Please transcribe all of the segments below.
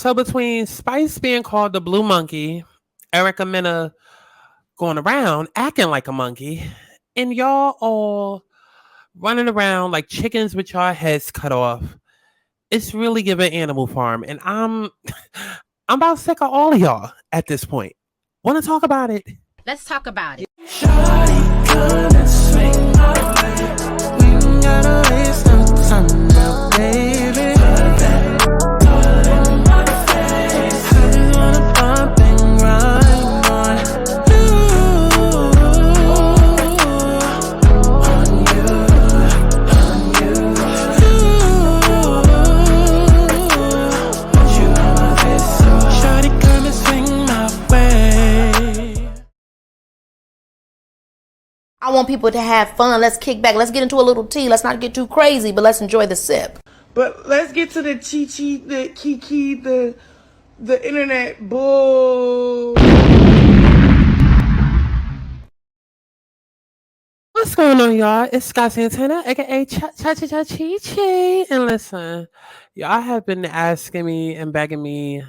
So between Spice being called the blue monkey, Erica Mena going around acting like a monkey, and y'all all running around like chickens with y'all heads cut off, it's really giving Animal Farm, and I'm about sick of all of y'all at this point. Want to talk about it? Let's talk about it. Shawty, come and swing my way. We ain't gotta waste no time now, baby. Put that all in my face. I just wanna bump and grind on you, on you. Want you on my face, so shawty, come and swing my way. I want people to have fun. Let's kick back. Let's get into a little tea. Let's not get too crazy, but let's enjoy the sip. But let's get to the chi-chi, the kiki, the internet bull. What's going on, y'all? It's Santana, aka Cha-Cha-Cha-Chi-Chi. And listen, y'all have been asking me and begging me,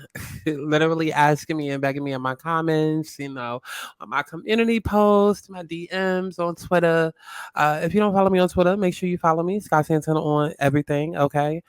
literally asking me and begging me in my comments, on my community posts, my DMs on Twitter. If you don't follow me on Twitter, make sure you follow me, Santana, on everything, okay?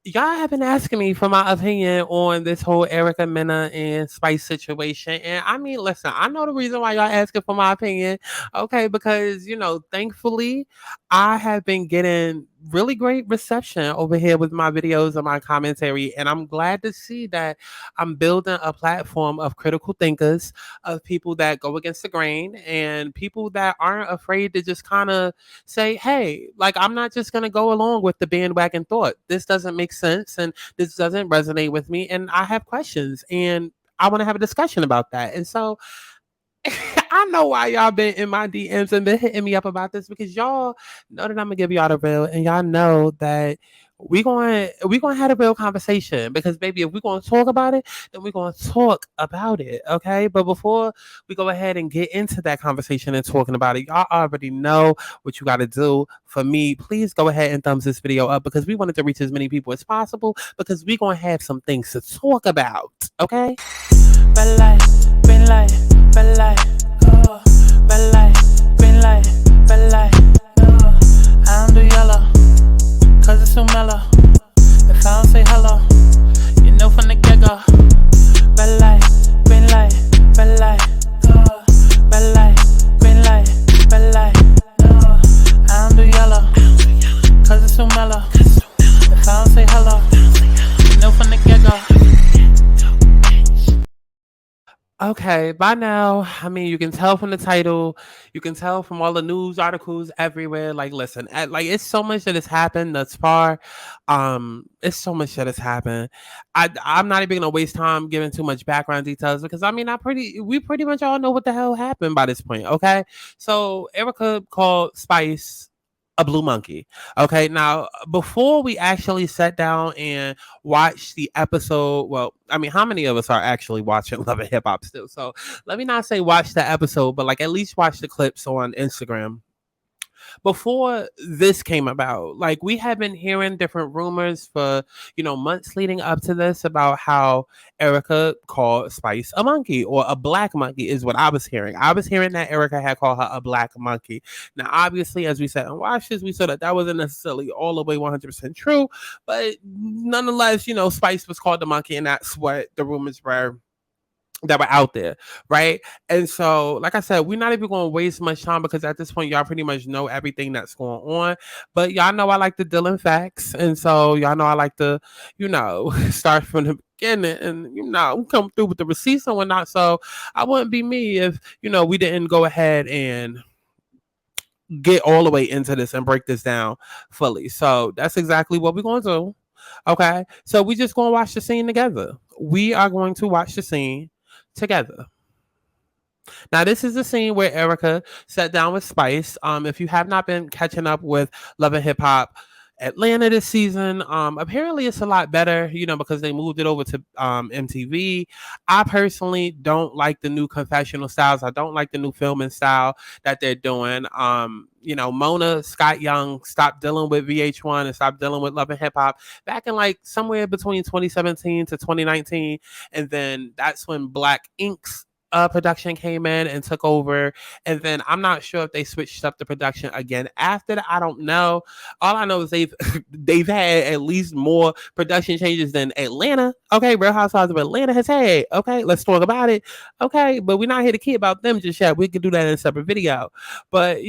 Y'all have been asking me for my opinion on this whole Erica Mena and Spice situation. And I mean, listen, I know the reason why y'all asking for my opinion. Okay, because thankfully I have been getting really great reception over here with my videos and my commentary. And I'm glad to see that I'm building a platform of critical thinkers, of people that go against the grain, and people that aren't afraid to just kind of say, hey, like, I'm not just going to go along with the bandwagon thought. This doesn't make sense and this doesn't resonate with me. And I have questions and I want to have a discussion about that. And so I know why y'all been in my DMs and been hitting me up about this, because y'all know that I'm gonna give y'all the real, and y'all know that we gonna have a real conversation. Because baby, if we're gonna talk about it, then we're gonna talk about it, okay? But before we go ahead and get into that conversation and talking about it, y'all already know what you gotta do for me. Please go ahead and thumbs this video up, because we wanted to reach as many people as possible, because we're gonna have some things to talk about, okay? Red light, green light, red light, oh. Red light, green light, red light, oh. I don't do yellow, cause it's so mellow. If I don't say hello, you know from the get-go. Red light, green light, red light, oh. Red light, green light, red light, oh. I don't do yellow, cause it's so mellow. If I don't say hello, you know from the get-go. Okay, by now, I mean, you can tell from the title, you can tell from all the news articles everywhere. Like, listen, like, it's so much that has happened thus far. It's so much that has happened. I'm not even gonna waste time giving too much background details, because I mean, we pretty much all know what the hell happened by this point. Okay, so Erica called Spice a blue monkey. Okay, now before we actually sat down and watched the episode, well, I mean, how many of us are actually watching Love and Hip Hop still? So let me not say watch the episode, but like at least watch the clips on Instagram. Before this came about, like, we have been hearing different rumors for months leading up to this about how Erica called Spice a monkey, or a black monkey is what I was hearing. I was hearing that Erica had called her a black monkey. Now obviously, as we said and watched this, we saw that wasn't necessarily all the way 100% true, but nonetheless, Spice was called the monkey, and that's what the rumors were that were out there, right? And so, like I said, we're not even going to waste much time, because at this point, y'all pretty much know everything that's going on. But y'all know I like to deal in facts, and so y'all know I like to, start from the beginning and come through with the receipts and whatnot. So I wouldn't be me if we didn't go ahead and get all the way into this and break this down fully. So that's exactly what we're going to do. Okay, so we just going to watch the scene together. We are going to watch the scene together. Now, this is the scene where Erica sat down with Spice. If you have not been catching up with Love and Hip Hop, Atlanta this season. Apparently it's a lot better, because they moved it over to MTV. I personally don't like the new confessional styles. I don't like the new filming style that they're doing. Mona Scott Young stopped dealing with VH1 and stopped dealing with Love and Hip Hop back in like somewhere between 2017 to 2019, and then that's when Black Ink's production came in and took over. And then I'm not sure if they switched up the production again after that. I don't know. All I know is they've had at least more production changes than Atlanta. Okay, Real Housewives of Atlanta has had. Okay, let's talk about it. Okay, but we're not here to kid about them just yet. We could do that in a separate video. But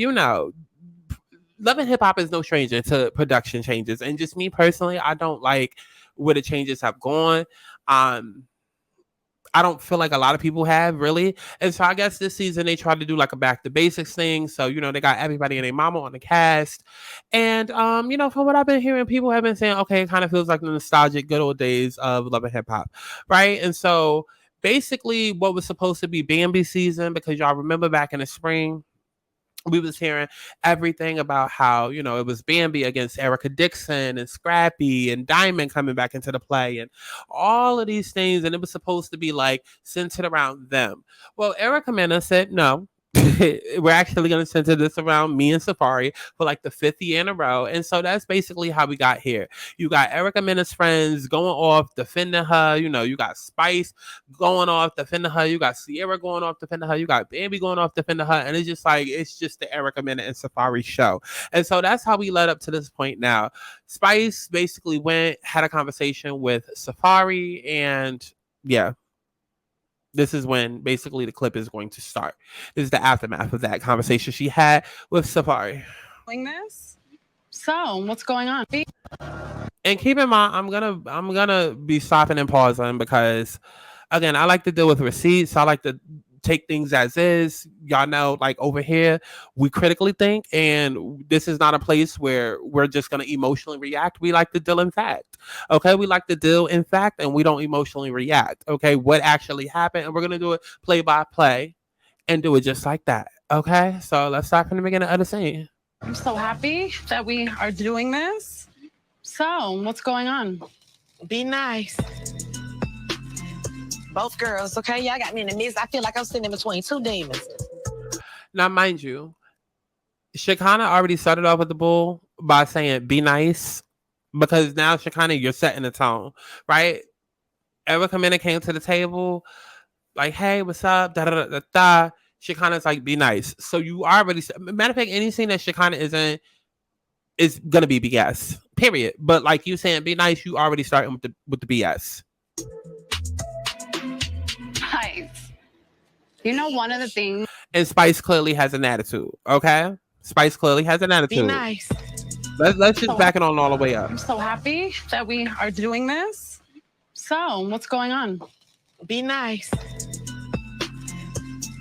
Love and Hip Hop is no stranger to production changes, and just me personally, I don't like where the changes have gone. Um, I don't feel like a lot of people have really. And so I guess this season they tried to do like a back to basics thing. So, they got everybody and their mama on the cast. And from what I've been hearing, people have been saying, okay, it kind of feels like the nostalgic good old days of Love and Hip Hop. Right. And so basically what was supposed to be Bambi season, because y'all remember back in the spring, we was hearing everything about how it was Bambi against Erica Dixon and Scrappy and Diamond coming back into the play and all of these things, and it was supposed to be like centered around them. Well, Erica Mena said no. We're actually going to center this around me and Safari for like the 5th year in a row. And so that's basically how we got here. You got Erica Mena's friends going off, defending her. You got Spice going off, defending her. You got Sierra going off, defending her. You got Bambi going off, defending her. And it's just the Erica Mena and Safari show. And so that's how we led up to this point now. Spice basically had a conversation with Safari, and yeah, this is when basically the clip is going to start. This is the aftermath of that conversation she had with Safari. This? So, what's going on? And keep in mind, I'm gonna be stopping and pausing because, again, I like to deal with receipts. I like to take things as is. Y'all know, like over here, we critically think, and this is not a place where we're just gonna emotionally react. We like to deal in fact. Okay, we like to deal in fact, and we don't emotionally react. Okay, what actually happened, and we're gonna do it play by play, and do it just like that. Okay, so let's start from the beginning of the scene. I'm so happy that we are doing this. So, what's going on? Be nice. Both girls, okay? Y'all got me in the midst. I feel like I'm sitting in between two demons. Now, mind you, Shekinah already started off with the bull by saying, be nice. Because now, Shekinah, you're setting the tone, right? Erica Mena came to the table, like, hey, what's up? Da da da da. Shekinah's like, be nice. So you already, matter of fact, any scene that Shekinah is in is going to be BS, period. But like you saying, be nice, you already starting with the BS. Spice. One of the things. And Spice clearly has an attitude, okay? Spice clearly has an attitude. Be nice. Let's just back it on all the way up. I'm so happy that we are doing this. So, what's going on? Be nice.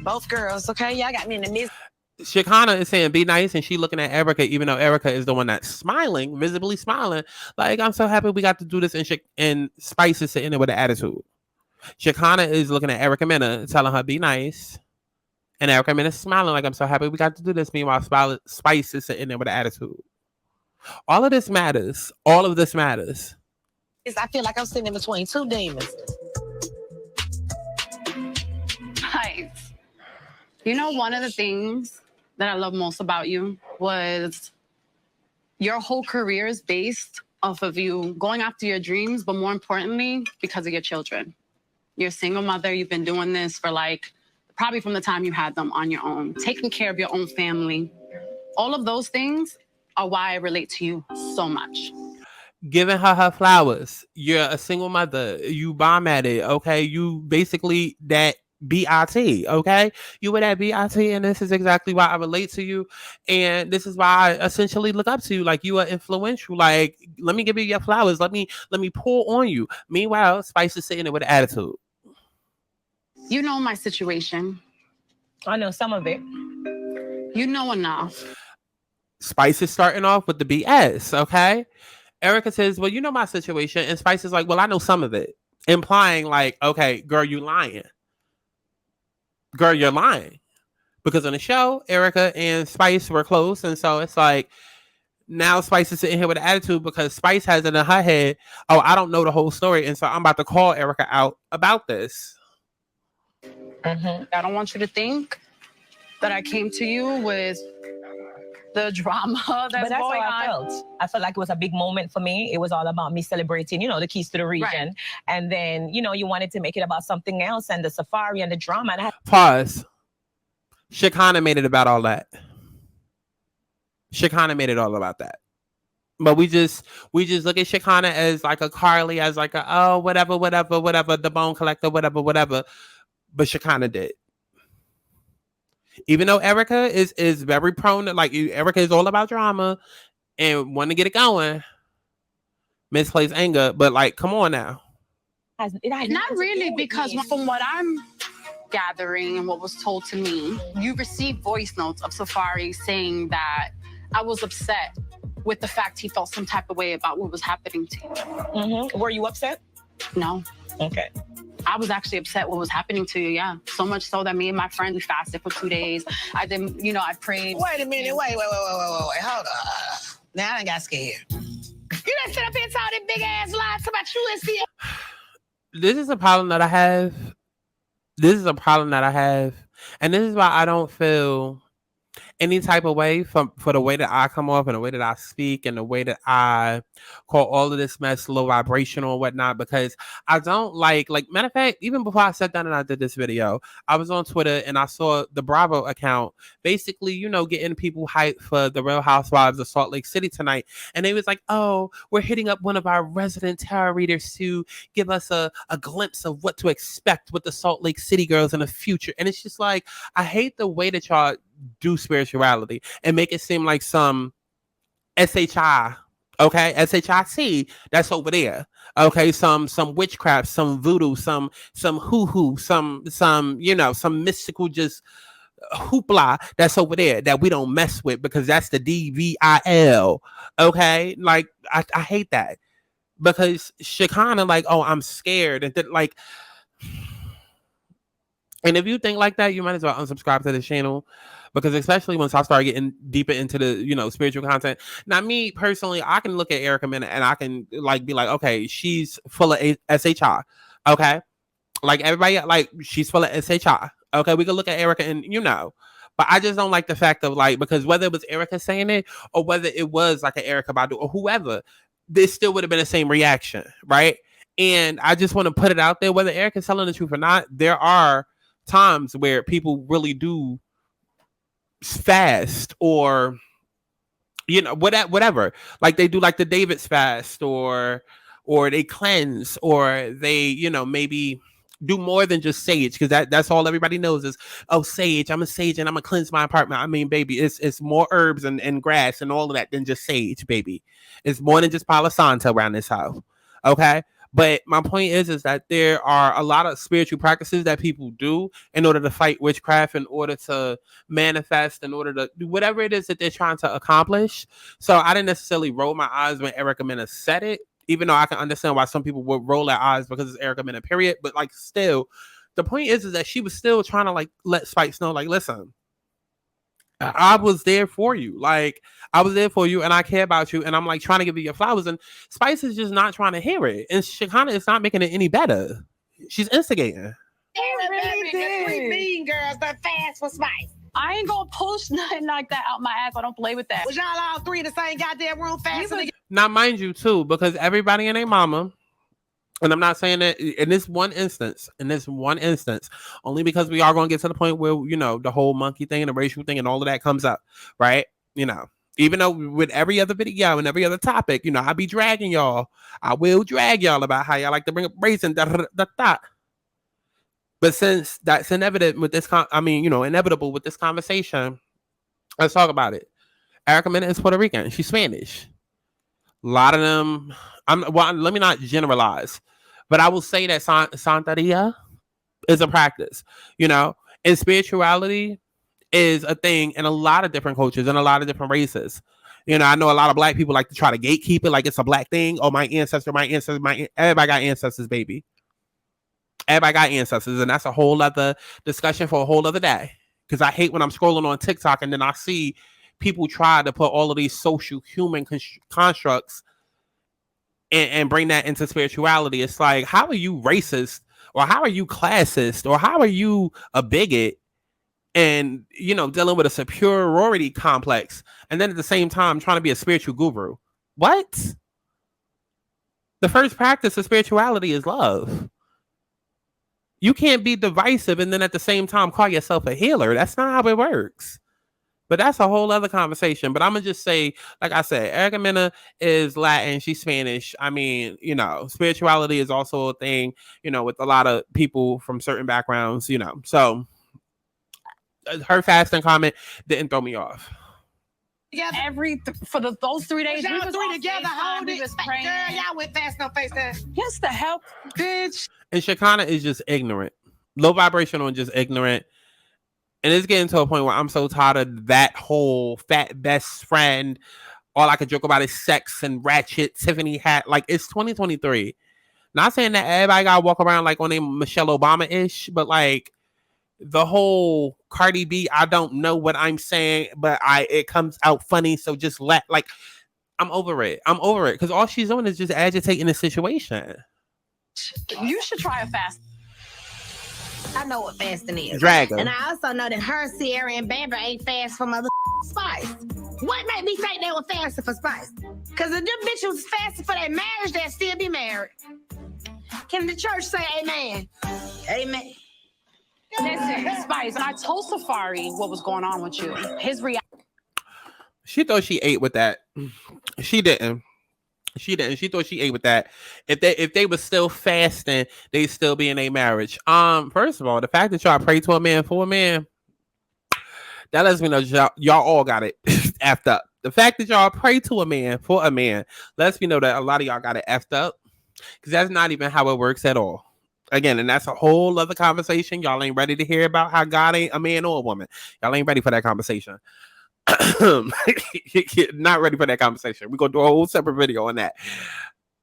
Both girls, okay? Y'all got me in the midst. Shekinah is saying be nice, and she looking at Erica, even though Erica is the one that's smiling, visibly smiling. Like, I'm so happy we got to do this, and Spice is sitting there with an attitude. Shekinah is looking at Erica Mena, telling her be nice, and Erica Mena is smiling like, I'm so happy we got to do this. Meanwhile, Spice is sitting there with an attitude. All of this matters. All of this matters. I feel like I'm sitting in between two demons. Spice. One of the things that I love most about you was your whole career is based off of you going after your dreams, but more importantly, because of your children. You're a single mother. You've been doing this for probably from the time you had them on your own, taking care of your own family. All of those things are why I relate to you so much. Giving her flowers. You're a single mother. You bomb at it, okay? You basically that BIT, okay? You were that BIT, and this is exactly why I relate to you. And this is why I essentially look up to you. Like, you are influential. Like, let me give you your flowers. Let me pour on you. Meanwhile, Spice is sitting there with an attitude. You know my situation. I know some of it. You know enough. Spice is starting off with the BS, okay? Erica says, well, you know my situation. And Spice is like, well, I know some of it. Implying like, okay, girl, you lying. Girl, you're lying. Because on the show, Erica and Spice were close. And so it's like, Now Spice is sitting here with an attitude because Spice has it in her head, oh, I don't know the whole story, and so I'm about to call Erica out about this. I don't want you to think that I came to you with the drama that's But that's going how I on. felt. I felt like it was a big moment for me. It was all about me celebrating, the keys to the region. Right. And then, you wanted to make it about something else and the safari and the drama. And I had Pause. Shekinah made it about all that. Shekinah made it all about that. But we just look at Shekinah as like a Carly, as like a, oh, whatever, the bone collector, whatever. But Shekinah did. Even though Erica is very prone to, like, Erica is all about drama and want to get it going, misplaced anger. But like, come on now. Not really, because from what I'm gathering and what was told to me, you received voice notes of Safari saying that I was upset with the fact he felt some type of way about what was happening to you. Were you upset? No. Okay. I was actually upset what was happening to you, yeah. So much so that me and my friend, we fasted for 2 days. I didn't, I prayed. Wait a minute. Wait. Hold on. Now I got scared. You done sit up here and tell them big ass lies about you and see. This is a problem that I have. And this is why I don't feel any type of way for the way that I come off and the way that I speak and the way that I call all of this mess low vibrational or whatnot, because I don't like matter of fact, even before I sat down and I did this video, I was on Twitter and I saw the Bravo account basically, getting people hyped for the Real Housewives of Salt Lake City tonight. And they was like, oh, we're hitting up one of our resident tarot readers to give us a glimpse of what to expect with the Salt Lake City girls in the future. And it's just like, I hate the way that y'all do spirituality and make it seem like some SHI, okay, SHIC, that's over there, okay, some witchcraft, some voodoo, some hoo-hoo, some some mystical just hoopla that's over there that we don't mess with because that's the DVIL, okay? Like I hate that, because Shekinah like, oh, I'm scared, and like, and if you think like that, you might as well unsubscribe to the channel, because especially once I start getting deeper into the spiritual content. Now, me personally, I can look at Erica Mena and I can like be like, okay, she's full of SHI, okay, like everybody, like she's full of SHI, okay. We can look at Erica and but I just don't like the fact of like, because whether it was Erica saying it or whether it was like an Erica Badu or whoever, this still would have been the same reaction, right? And I just want to put it out there, whether Erica's telling the truth or not, there are times where people really do fast or whatever, like they do like the David's fast or they cleanse or they maybe do more than just sage, because that's all everybody knows is, oh, sage, I'm a sage and I'm gonna cleanse my apartment. I mean, baby, it's more herbs and grass and all of that than just sage, baby. It's more than just Palo Santo around this house, okay? But my point is that there are a lot of spiritual practices that people do in order to fight witchcraft, in order to manifest, in order to do whatever it is that they're trying to accomplish. So I didn't necessarily roll my eyes when Erica Mena said it, even though I can understand why some people would roll their eyes because it's Erica Mena, period. But like, still, the point is that she was still trying to like let Spice know, like, listen, I was there for you. Like, I was there for you and I care about you. And I'm like trying to give you your flowers. And Spice is just not trying to hear it. And Shekinah is not making it any better. She's instigating. Really the 3 mean girls that fast for Spice. I ain't gonna push nothing like that out my ass. I don't play with that. Was y'all all 3 in the same goddamn room fasting? Now, mind you, too, because everybody and their mama, and I'm not saying that in this one instance, only because we are going to get to the point where, the whole monkey thing and the racial thing and all of that comes up, right? Even though with every other video and every other topic, I be dragging y'all. I will drag y'all about how y'all like to bring up race and da. But since that's inevitable with this, inevitable with this conversation, let's talk about it. Erica Mena is Puerto Rican. She's Spanish. A lot of them, let me not generalize, but I will say that Santeria is a practice, and spirituality is a thing in a lot of different cultures and a lot of different races. I know a lot of Black people like to try to gatekeep it like it's a Black thing. Oh, my ancestor, everybody got ancestors, baby. Everybody got ancestors, and that's a whole other discussion for a whole other day. Because I hate when I'm scrolling on TikTok and then I see people try to put all of these social human constructs and bring that into spirituality. It's like, how are you racist, or how are you classist, or how are you a bigot, and dealing with a superiority complex, and then at the same time trying to be a spiritual guru? What? The first practice of spirituality is love. You can't be divisive and then at the same time call yourself a healer. That's not how it works. But that's a whole other conversation. But I'm going to just say, like I said, Erica Mena is Latin. She's Spanish. I mean, spirituality is also a thing, with a lot of people from certain backgrounds, So her fasting comment didn't throw me off. For those 3 days, y'all we was three together, hold we it. was praying. Girl, y'all went fast on FaceTime. Yes, the hell, bitch. And Shekinah is just ignorant, low vibrational and just ignorant. And it's getting to a point where I'm so tired of that whole fat best friend. All I could joke about is sex and ratchet Tiffany hat. Like, it's 2023. Not saying that everybody got to walk around like on a Michelle Obama-ish, but like the whole Cardi B, I don't know what I'm saying, but it comes out funny. So just I'm over it. I'm over it. Because all she's doing is just agitating the situation. You should try a fast. I know what fasting is. Dragon. And I also know that her, Sierra, and Bamber ain't fast for mother Spice. What made me think they were fasting for Spice? Because if them bitches was fasting for their marriage, they'd still be married. Can the church say amen? Amen. Listen, Spice, I told Safari what was going on with you. His reaction. She thought she ate with that. She didn't. She didn't. She thought she ate with that. If they were still fasting, they'd still be in a marriage. First of all, the fact that y'all pray to a man for a man, that lets me know y'all all got it effed up. The fact that y'all pray to a man for a man lets me know that a lot of y'all got it effed up, because that's not even how it works at all. Again, and that's a whole other conversation. Y'all ain't ready to hear about how God ain't a man or a woman. Y'all ain't ready for that conversation. Not ready for that conversation. We're gonna do a whole separate video on that.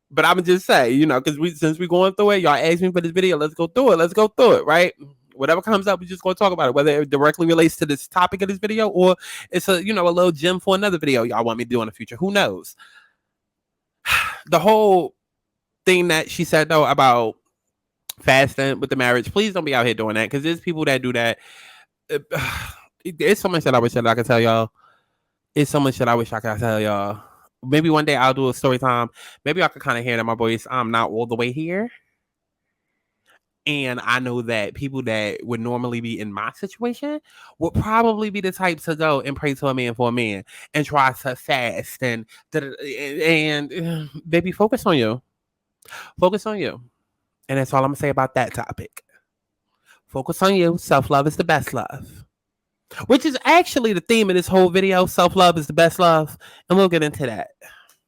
But I'm gonna just say, because since we're going through it, y'all asked me for this video. Let's go through it, right? Whatever comes up, we're just gonna talk about it, whether it directly relates to this topic of this video or it's a little gem for another video y'all want me to do in the future. Who knows? The whole thing that she said though about fasting with the marriage, please don't be out here doing that, because there's people that do that. It's so much that I wish that I could tell y'all. It's so much that I wish I could tell y'all. Maybe one day I'll do a story time. Maybe I could kind of hear it in my voice. I'm not all the way here. And I know that people that would normally be in my situation would probably be the type to go and pray to a man for a man and try to fast and baby, focus on you. Focus on you. And that's all I'm going to say about that topic. Focus on you. Self-love is the best love. Which is actually the theme of this whole video. Self-love is the best love. And we'll get into that.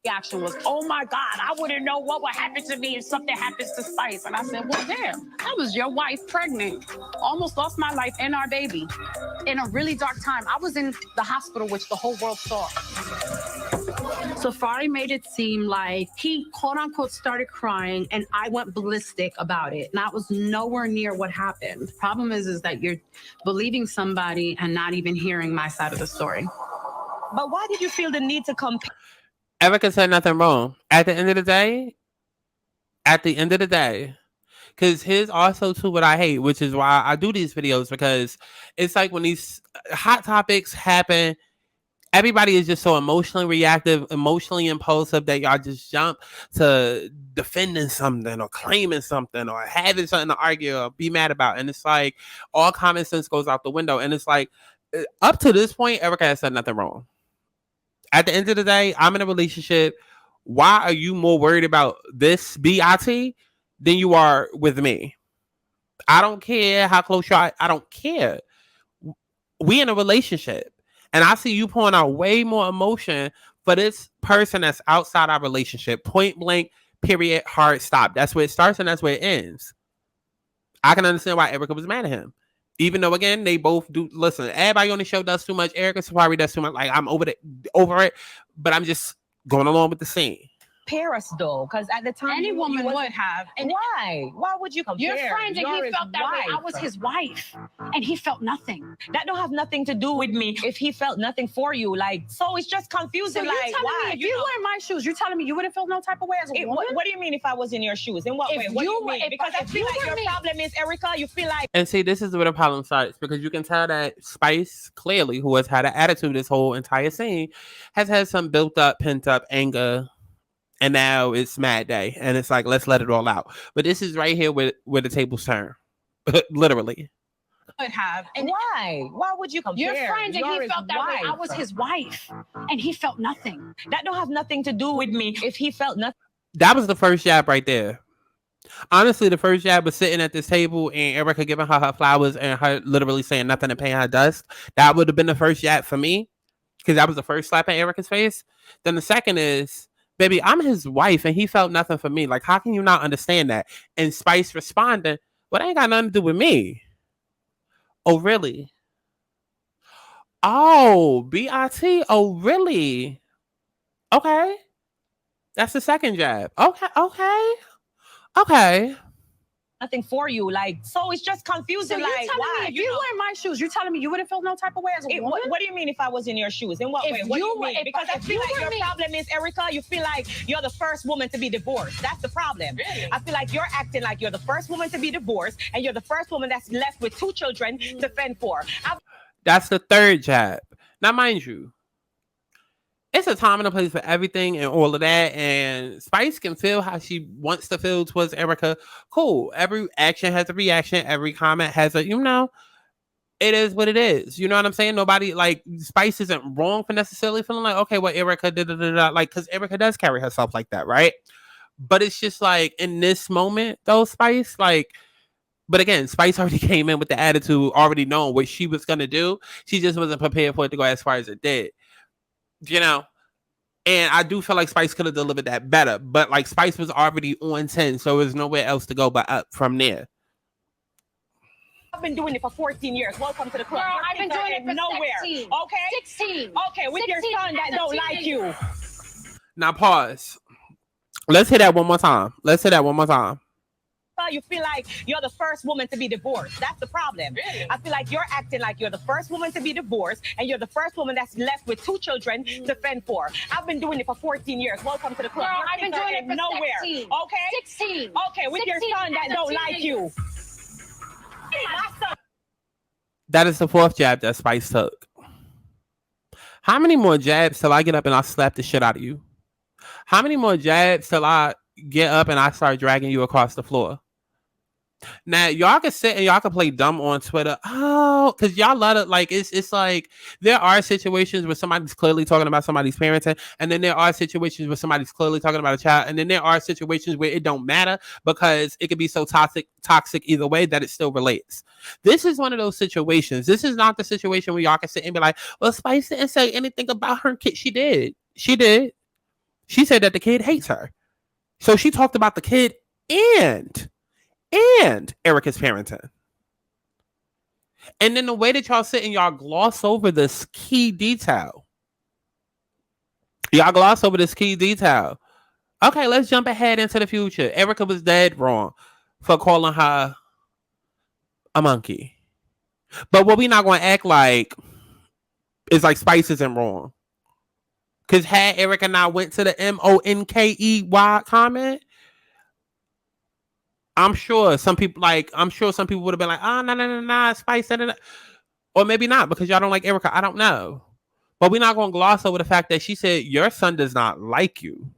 Reaction was, oh my God, I wouldn't know what would happen to me if something happens to Spice. And I said, well, damn, I was your wife pregnant. Almost lost my life and our baby in a really dark time. I was in the hospital, which the whole world saw. Safari made it seem like he, quote unquote, started crying and I went ballistic about it. And that was nowhere near what happened. The problem is that you're believing somebody and not even hearing my side of the story. But why did you feel the need to compare? Erica said nothing wrong. At the end of the day, because here's also too what I hate, which is why I do these videos, because it's like when these hot topics happen, everybody is just so emotionally reactive, emotionally impulsive that y'all just jump to defending something or claiming something or having something to argue or be mad about. And it's like all common sense goes out the window. And it's like up to this point, Erica has said nothing wrong. At the end of the day, I'm in a relationship. Why are you more worried about this BIT than you are with me? I don't care how close you are. I don't care. We in a relationship. And I see you pouring out way more emotion for this person that's outside our relationship. Point blank, period, hard stop. That's where it starts and that's where it ends. I can understand why Erica was mad at him. Even though, again, they both do. Listen, everybody on the show does too much. Erica Safari does too much. Like, I'm over it. But I'm just going along with the scene. compare us though, because at the time Any woman would have. And why? Why would you compare? Your friend, and You're he felt that way. I wife. was his wife, and he felt nothing. That don't have nothing to do with me. If he felt nothing for you, like, so it's just confusing. So you're like, telling why? me if you were in my shoes, you're telling me you wouldn't feel no type of way as a woman? What do you mean if I was in your shoes? In what If way? What do you you were- mean? if- Because I if feel you like were your me- problem is, Erica, you feel like And see, this is where the problem starts because you can tell that Spice, clearly, who has had an attitude this whole entire scene, has had some built up, pent up anger. And now it's Mad Day. And it's like, let's let it all out. But this is right here where the tables turn. Literally. Would have. And why? Why would you compare? your friend, and You're he his felt that way. I wife. was his wife, and he felt nothing. That don't have nothing to do with me. If he felt nothing. That was the first jab right there. Honestly, the first jab was sitting at this table and Erica giving her flowers and her literally saying nothing and paying her dust. That would have been the first jab for me because that was the first slap in Erica's face. Then the second is, baby, I'm his wife and he felt nothing for me. Like, how can you not understand that? And Spice responding, well, that ain't got nothing to do with me. Oh, really? Oh, B-I-T. Oh, really? Okay. That's the second jab. Okay. Nothing for you, like, so it's just confusing. So you're like, telling why? me if you were in my shoes, you're telling me you wouldn't feel no type of way as a woman? What do you mean if I was in your shoes? In what If way? What do you you were- mean? if- Because I if feel you like were your me- problem is, Erica, you feel like you're the first woman to be divorced. That's the problem. Really? I feel like you're acting like you're the first woman to be divorced and you're the first woman that's left with 2 children to fend for. That's the third jab. Now, mind you, it's a time and a place for everything and all of that. And Spice can feel how she wants to feel towards Erica. Cool. Every action has a reaction. Every comment has a, it is what it is. You know what I'm saying? Nobody, like, Spice isn't wrong for necessarily feeling like, okay, well, Erica did, like, because Erica does carry herself like that, right? But it's just like, in this moment, though, Spice, like, but again, Spice already came in with the attitude, already knowing what she was going to do. She just wasn't prepared for it to go as far as it did. And I do feel like Spice could have delivered that better, but like Spice was already on 10, so there's nowhere else to go but up from there. I've been doing it for 14 years. Welcome to the club. Girl, Your I've been kids are doing it for nowhere. 16. Okay? 16. Okay, with your 16 son that as a don't like you. teenager. Now pause. Let's hear that one more time. You feel like you're the first woman to be divorced. That's the problem. Really? I feel like you're acting like you're the first woman to be divorced and you're the first woman that's left with 2 children to fend for. I've been doing it for 14 years. Welcome to the club. Girl, Your I've been kids are doing it for nowhere. 16. Okay? 16. Okay, with your 16 son that as a don't like teenager. you. That is the fourth jab that Spice took. How many more jabs till I get up and I slap the shit out of you? How many more jabs till I get up and I start dragging you across the floor? Now y'all can sit and y'all can play dumb on Twitter. Oh, because y'all love it. Like it's like there are situations where somebody's clearly talking about somebody's parenting, and then there are situations where somebody's clearly talking about a child, and then there are situations where it don't matter because it could be so toxic either way that it still relates. This is one of those situations. This is not the situation where y'all can sit and be like, well, Spice didn't say anything about her kid. She did. She said that the kid hates her. So she talked about the kid and Erica's parenting. And then the way that y'all sit and y'all gloss over this key detail. Okay, let's jump ahead into the future. Erica was dead wrong for calling her a monkey. But what we not going to act like is like Spice isn't wrong. Because had Erica not went to the MONKEY comment, I'm sure some people would have been like, oh, no, Spice, or maybe not because y'all don't like Erica. I don't know. But we're not going to gloss over the fact that she said your son does not like you.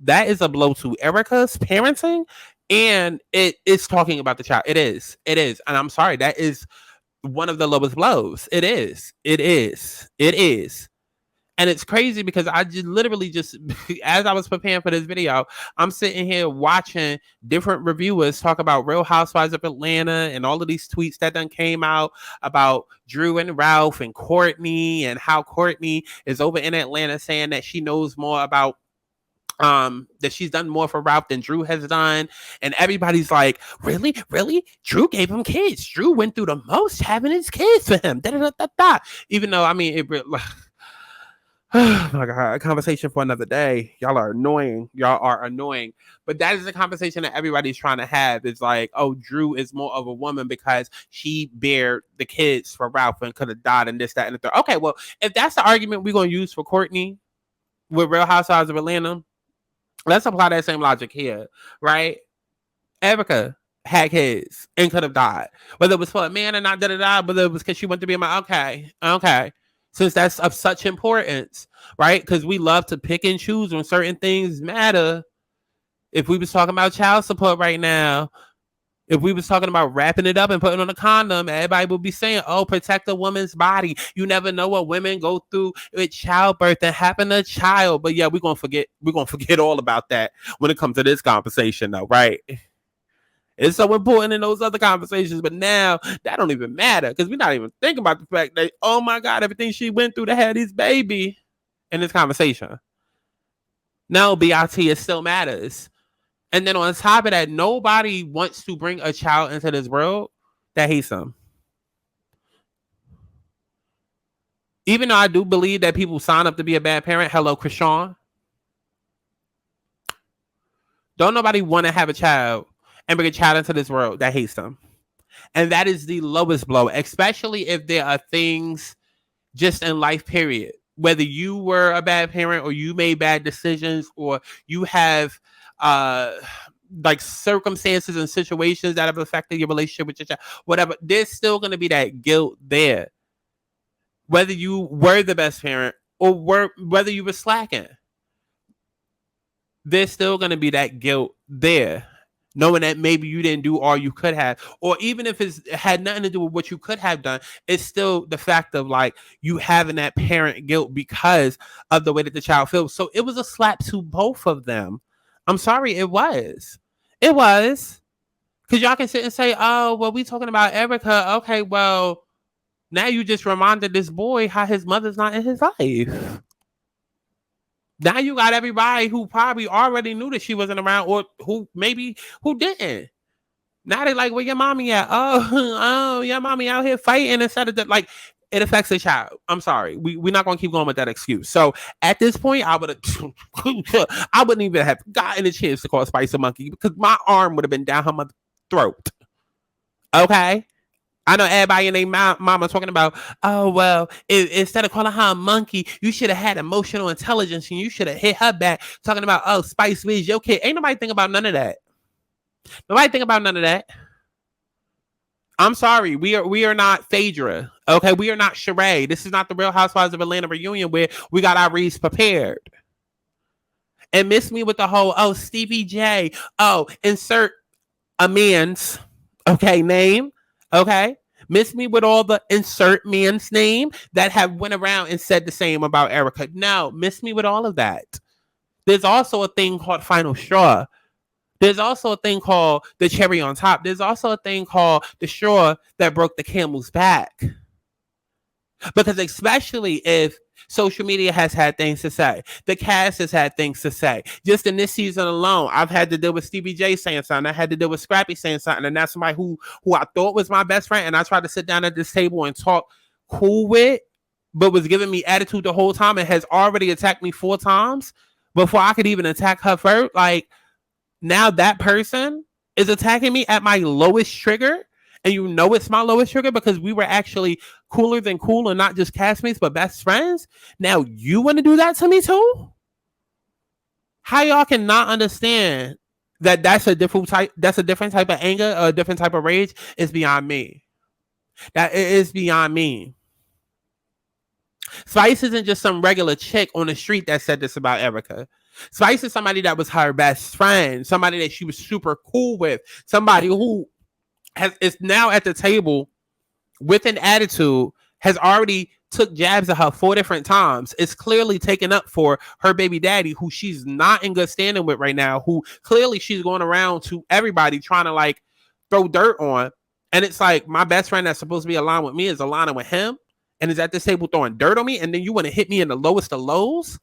That is a blow to Erica's parenting, and it is talking about the child. It is. And I'm sorry, that is one of the lowest blows. It is. And it's crazy because I literally as I was preparing for this video, I'm sitting here watching different reviewers talk about Real Housewives of Atlanta and all of these tweets that done came out about Drew and Ralph and Courtney and how Courtney is over in Atlanta saying that she knows more about that she's done more for Ralph than Drew has done. And everybody's like, really? Drew gave him kids. Drew went through the most having his kids for him. Even though, I mean, Oh my God, a conversation for another day. Y'all are annoying. Y'all are annoying. But that is the conversation that everybody's trying to have. It's like, oh, Drew is more of a woman because she bared the kids for Ralph and could have died and this, that, and the third. Okay, well, if that's the argument we're going to use for Courtney with Real Housewives of Atlanta, let's apply that same logic here, right? Erica had kids and could have died. Whether it was for a man or not, whether it was because she wanted to be a man. Okay. Since that's of such importance, right? Because we love to pick and choose when certain things matter. If we was talking about child support right now, if we was talking about wrapping it up and putting on a condom, everybody would be saying, oh, protect a woman's body. You never know what women go through with childbirth and having a child. But yeah, we're gonna forget all about that when it comes to this conversation though, right? It's so important in those other conversations, but now that don't even matter because we're not even thinking about the fact that, oh my God, everything she went through to have this baby in this conversation. No, BIT, it still matters. And then on top of that, nobody wants to bring a child into this world that hates them. Even though I do believe that people sign up to be a bad parent. Hello, Krishan. Don't nobody want to have a child and bring a child into this world that hates them. And that is the lowest blow, especially if there are things just in life, period. Whether you were a bad parent or you made bad decisions or you have like circumstances and situations that have affected your relationship with your child, whatever, there's still going to be that guilt there. Whether you were the best parent or whether you were slacking, there's still going to be that guilt there. Knowing that maybe you didn't do all you could have, or even if it had nothing to do with what you could have done, it's still the fact of like you having that parent guilt because of the way that the child feels. So it was a slap to both of them. I'm sorry, it was. It was. Because y'all can sit and say, oh, well, we talking about Erica. Okay, well, now you just reminded this boy how his mother's not in his life. Now you got everybody who probably already knew that she wasn't around or who didn't. Now they like, where your mommy at? Oh, your mommy out here fighting instead of that. Like, it affects the child. I'm sorry. We're not going to keep going with that excuse. So at this point, I wouldn't even have gotten a chance to call Spice a monkey because my arm would have been down her mother's throat. Okay? I know everybody and their mama talking about, oh, well, instead of calling her a monkey, you should have had emotional intelligence and you should have hit her back talking about, oh, Spice, where's your kid? Ain't nobody think about none of that. Nobody think about none of that. I'm sorry. We are not Phaedra. Okay, we are not Sheree. This is not the Real Housewives of Atlanta reunion where we got our reads prepared. And miss me with the whole, oh, Stevie J. Oh, insert a man's, okay, name. Okay, miss me with all the insert man's name that have went around and said the same about Erica. No, miss me with all of that. There's also a thing called Final Straw. There's also a thing called the cherry on top. There's also a thing called the straw that broke the camel's back. Because especially if social media has had things to say, the cast has had things to say. Just in this season alone, I've had to deal with Stevie J saying something. I had to deal with Scrappy saying something. And that's somebody who I thought was my best friend. And I tried to sit down at this table and talk cool with, but was giving me attitude the whole time and has already attacked me 4 times before I could even attack her first. Like, now that person is attacking me at my lowest trigger. And you know it's my lowest trigger because we were actually cooler than cool and not just castmates, but best friends. Now you want to do that to me too? How y'all cannot understand that that's a different type of anger or a different type of rage is beyond me. That it is beyond me. Spice isn't just some regular chick on the street that said this about Erica. Spice is somebody that was her best friend, somebody that she was super cool with, somebody who is now at the table with an attitude, has already took jabs at her 4 different times. It's clearly taken up for her baby daddy, who she's not in good standing with right now, who clearly she's going around to everybody trying to like throw dirt on. And it's like, my best friend that's supposed to be aligned with me is aligning with him and is at this table throwing dirt on me. And then you want to hit me in the lowest of lows.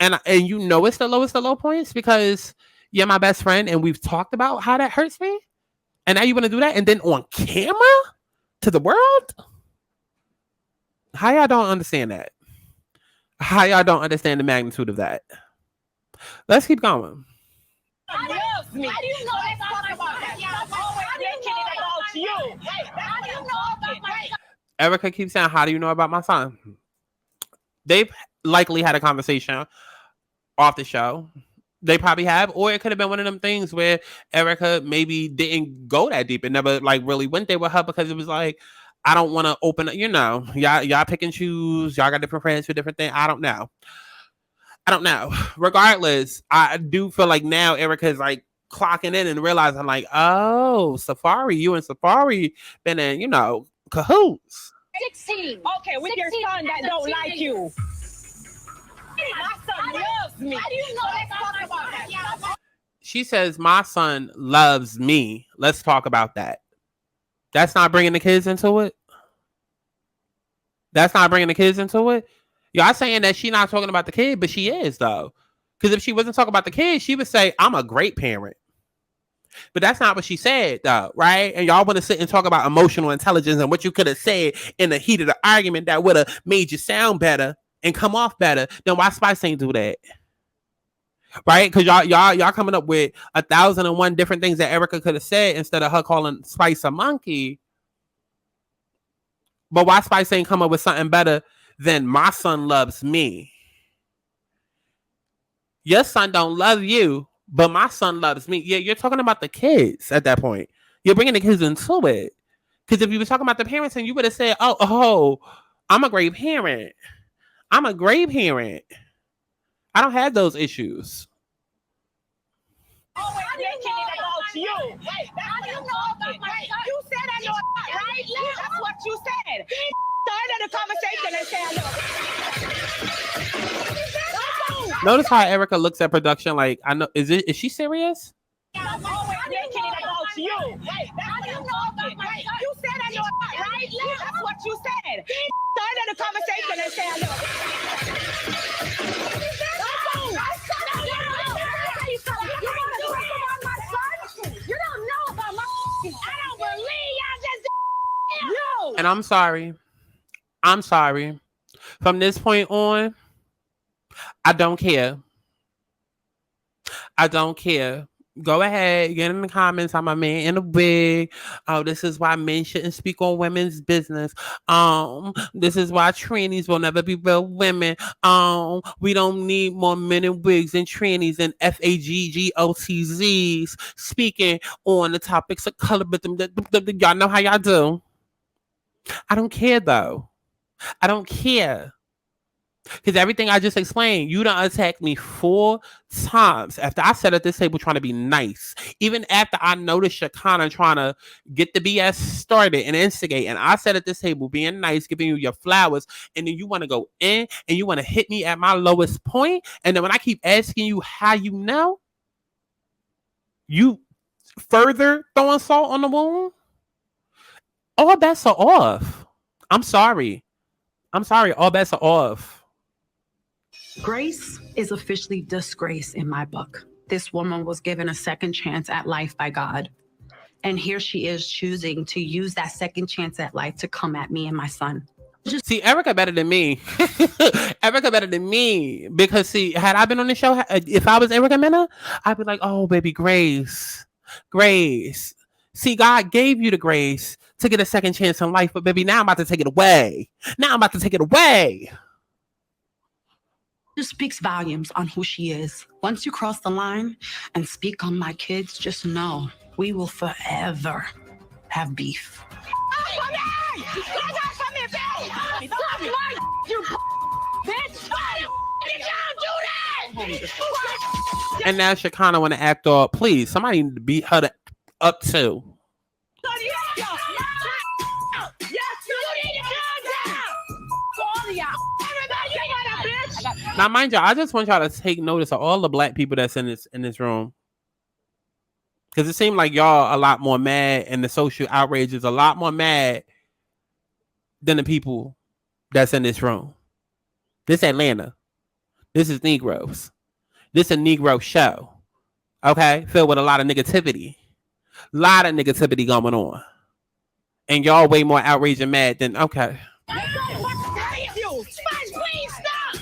And you know it's the lowest of low points because you're my best friend and we've talked about how that hurts me. And now you want to do that? And then on camera to the world? How y'all don't understand that? How y'all don't understand the magnitude of that? Let's keep going. Loves me. How do you know let's talk about that? Stop always making it about you. How do you know about my son? Erica keeps saying, how do you know about my son? They've likely had a conversation off the show. They probably have, or it could have been one of them things where Erica maybe didn't go that deep and never like really went there with her because it was like, I don't want to open up, y'all pick and choose, y'all got different friends for different things. I don't know. Regardless, I do feel like now Erica is like clocking in and realizing like, oh, Safari, you and Safari been in, cahoots. 16. Okay, with your son that don't like you. My son loves me. How do you know let's talk about that? She says, my son loves me. Let's talk about that. That's not bringing the kids into it? Y'all saying that she not talking about the kid, but she is, though. Because if she wasn't talking about the kid, she would say, I'm a great parent. But that's not what she said, though, right? And y'all want to sit and talk about emotional intelligence and what you could have said in the heat of the argument that would have made you sound better and come off better. Then why Spice ain't do that? Right? Because y'all coming up with 1,001 different things that Erica could have said instead of her calling Spice a monkey. But why Spice ain't come up with something better than my son loves me? Your son don't love you, but my son loves me. Yeah, you're talking about the kids at that point. You're bringing the kids into it. Because if you were talking about the parents, and you would have said, oh, I'm a great parent. I don't have those issues. Always making it about you. How do you know about my son? You said I know it, right? That's what you said. Started the conversation and said, Notice how Erica looks at production like, I know, is she serious? I'm always making it about you. How do you know about my son? You said I know it, right? That's what you said. Started the conversation and said, you don't know about my I don't believe y'all just you. And I'm sorry. From this point on, I don't care. Go ahead, get in the comments. I'm a man in a wig. Oh, this is why men shouldn't speak on women's business. This is why trannies will never be real women. We don't need more men in wigs and trannies and faggot's speaking on the topics of color. But y'all know how y'all do. I don't care though. Because everything I just explained, you done attacked me 4 times after I sat at this table trying to be nice. Even after I noticed Shekinah trying to get the BS started and instigate. And I sat at this table being nice, giving you your flowers. And then you want to go in and you want to hit me at my lowest point. And then when I keep asking you how you know, you further throwing salt on the wound. All bets are off. I'm sorry. All bets are off. Grace is officially disgrace in my book. This woman was given a second chance at life by God. And here she is choosing to use that second chance at life to come at me and my son. See, Erica better than me. Because see, had I been on the show, if I was Erica Mena, I'd be like, oh, baby, Grace. See, God gave you the grace to get a second chance in life, but baby, now I'm about to take it away. Just speaks volumes on who she is. Once you cross the line and speak on my kids, just know we will forever have beef. And now Shekinah want to act all, please, somebody need to beat her up too. Now, mind y'all, I just want y'all to take notice of all the black people that's in this room. Because it seemed like y'all a lot more mad, and the social outrage is a lot more mad than the people that's in this room. This Atlanta. This is Negroes. This is a Negro show. Okay? Filled with a lot of negativity. Going on. And y'all way more outraged and mad than, okay. Please stop!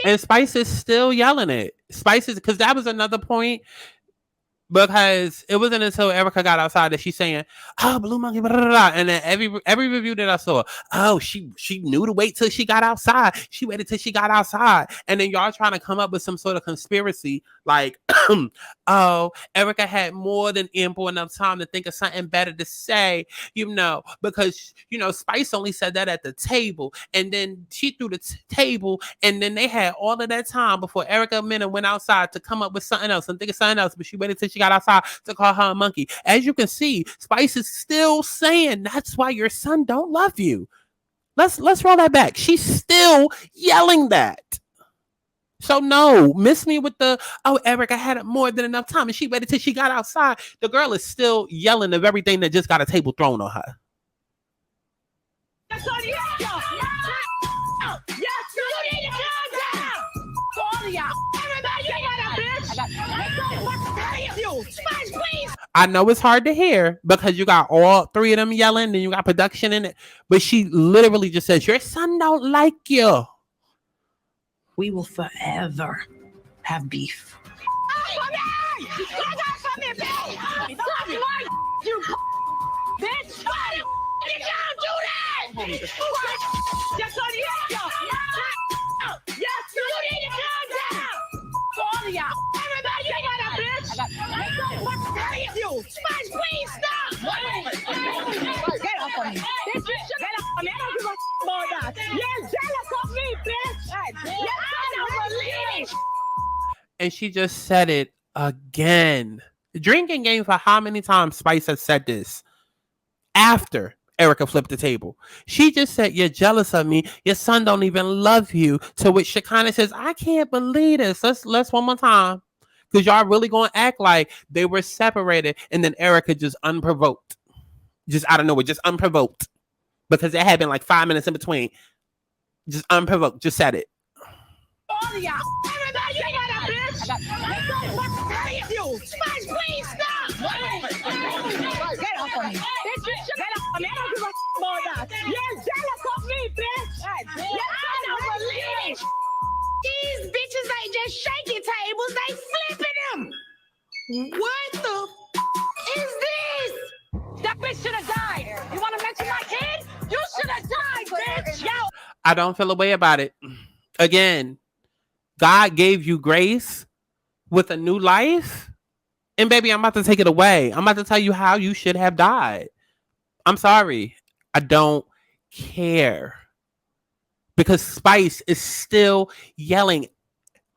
And Spice is still yelling it. Spice is, because that was another point. Because it wasn't until Erica got outside that she's saying, "Oh, Blue Monkey," blah, blah, blah. And then every review that I saw, oh, she knew to wait till she got outside. She waited till she got outside, and then y'all trying to come up with some sort of conspiracy, like, oh, Erica had more than ample enough time to think of something better to say, because Spice only said that at the table, and then she threw the table, and then they had all of that time before Erica and Mena went outside to come up with something else and think of something else, but she waited till she got outside to call her a monkey. As you can see, Spice is still saying that's why your son don't love you. Let's roll that back. She's still yelling that. So no, miss me with the, oh, Erica had more than enough time and she waited till she got outside. The girl is still yelling of everything that just got a table thrown on her. I know it's hard to hear because you got all three of them yelling and you got production in it, but she literally just says, your son don't like you. We will forever have beef. And she just said it again. Drinking game for how many times Spice has said this after Erica flipped the table. She just said, you're jealous of me. Your son don't even love you. To which Shekinah says, I can't believe this. Let's one more time. Because y'all really going to act like they were separated. And then Erica just unprovoked. Just out of nowhere. Just unprovoked. Because it had been like 5 minutes in between. Just unprovoked. Just said it. Please stop! Get off of me. Get off of me. I don't give a about that. You're jealous of me, bitch. These bitches ain't just shaking tables, they flipping them. What the is this? That bitch should have died. You want to mention my kid? You should have died, bitch. Yo. I don't feel a way about it. Again, God gave you grace with a new life. And baby, I'm about to take it away. I'm about to tell you how you should have died. I'm sorry. I don't care. Because Spice is still yelling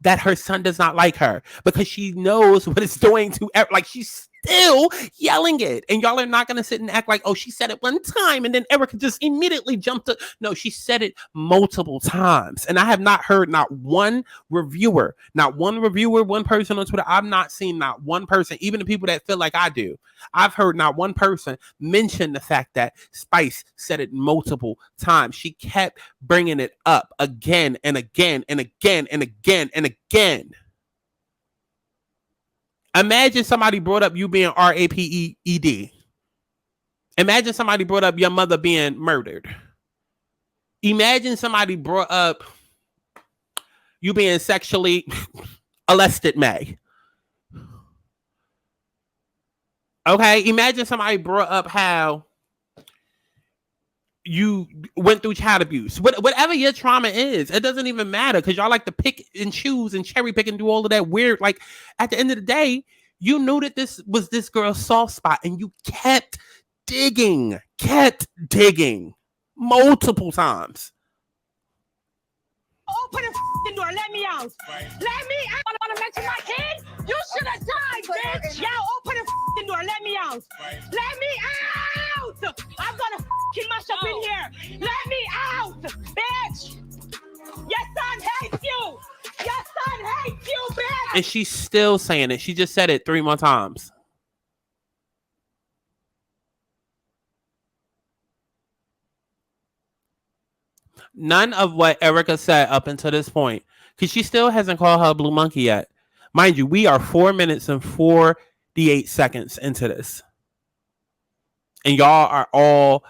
that her son does not like her. Because she knows what it's doing to, like, she's still yelling it. And y'all are not going to sit and act like, oh, she said it one time and then Erica just immediately jumped to. No, she said it multiple times. And I have not heard not one reviewer, one person on Twitter. I've not seen not one person, even the people that feel like I do. I've heard not one person mention the fact that Spice said it multiple times. She kept bringing it up again and again and again and again and again. Imagine somebody brought up you being raped. Imagine somebody brought up your mother being murdered. Imagine somebody brought up you being sexually molested, May. Okay, imagine somebody brought up how you went through child abuse. Whatever your trauma is, it doesn't even matter because y'all like to pick and choose and cherry pick and do all of that weird. Like at the end of the day, you knew that this was this girl's soft spot and you kept digging multiple times. Open the door. Let me out. Let me out. I want to mention my kid? You should have died, bitch. Yo, open the door. Let me out. Let me out. I'm going to kill myself in here. Let me out, bitch. Your son hates you. Your son hates you, bitch. And she's still saying it. She just said it 3 more times. None of what Erica said up until this point, because she still hasn't called her Blue Monkey yet. Mind you, we are 4 minutes and 48 seconds into this. And y'all are all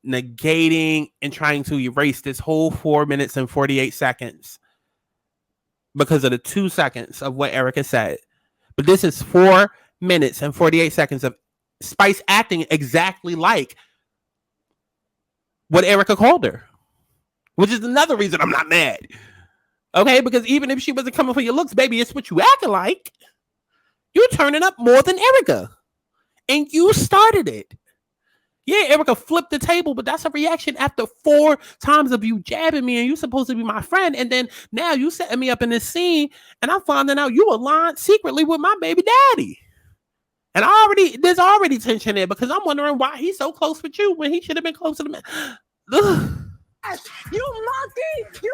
negating and trying to erase this whole 4 minutes and 48 seconds because of the 2 seconds of what Erica said. But this is 4 minutes and 48 seconds of Spice acting exactly like what Erica called her, which is another reason I'm not mad. Okay, because even if she wasn't coming for your looks, baby, it's what you acting like. You're turning up more than Erica, and you started it. Yeah, Erica flipped the table, but that's a reaction after 4 times of you jabbing me, and you supposed to be my friend, and then now you setting me up in this scene, and I'm finding out you aligned secretly with my baby daddy. And there's already tension there because I'm wondering why he's so close with you when he should have been close to the man. You monkey! You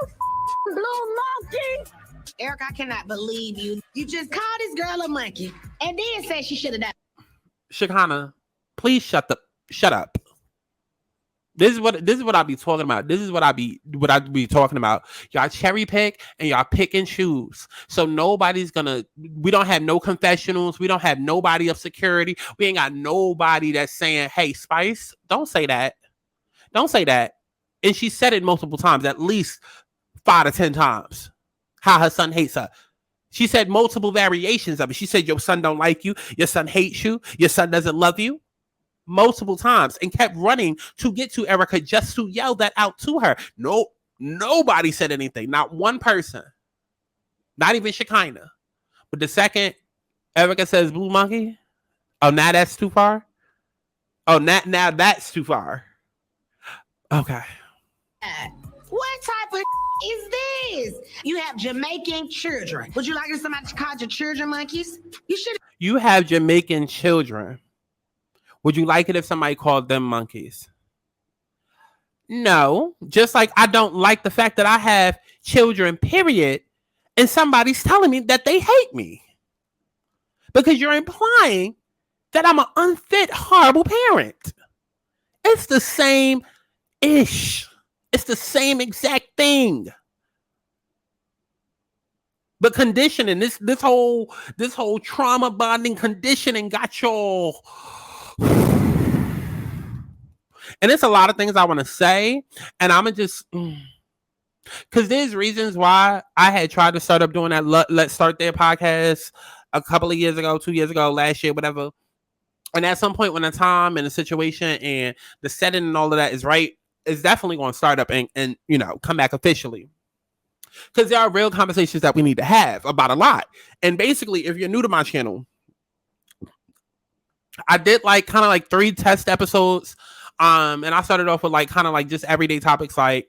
blue monkey! Eric, I cannot believe you. You just called this girl a monkey and then said she should have done. Shakana, please shut up. This is what I be talking about. This is what I be talking about. Y'all cherry pick and y'all pick and choose. So we don't have no confessionals. We don't have nobody of security. We ain't got nobody that's saying, hey, Spice, don't say that. Don't say that. And she said it multiple times, at least 5 to 10 times, how her son hates her. She said multiple variations of it. She said, your son don't like you. Your son hates you. Your son doesn't love you. Multiple times, and kept running to get to Erica just to yell that out to her. No, nobody said anything. Not one person. Not even Shekinah. But the second Erica says blue monkey, oh, now that's too far? Oh, now that's too far. Okay. What type of is this? You have Jamaican children. Would you like somebody to call your children monkeys? You have Jamaican children. Would you like it if somebody called them monkeys? No. Just like I don't like the fact that I have children, period, and somebody's telling me that they hate me. Because you're implying that I'm an unfit, horrible parent. It's the same-ish. It's the same exact thing. But conditioning, this whole trauma bonding conditioning got y'all. And it's a lot of things I want to say, and I'm gonna just because there's reasons why I had tried to start up doing that Let's Start There podcast a couple of years ago, 2 years ago, last year, whatever. And at some point when the time and the situation and the setting and all of that is right, it's definitely going to start up and come back officially. Because there are real conversations that we need to have about a lot. And basically, if you're new to my channel, I did kind of 3 test episodes. And I started off with kind of just everyday topics, the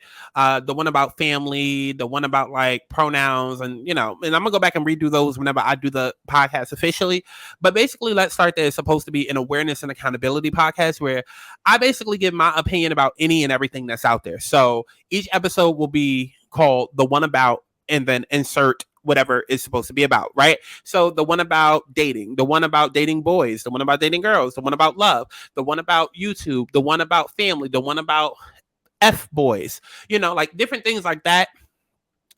one about family, the one about pronouns, and and I'm gonna go back and redo those whenever I do the podcast officially. But basically, Let's Start There is supposed to be an awareness and accountability podcast where I basically give my opinion about any and everything that's out there. So each episode will be called The One About, and then insert whatever it's supposed to be about, right? So the one about dating, the one about dating boys, the one about dating girls, the one about love, the one about YouTube, the one about family, the one about F boys, different ththings like that.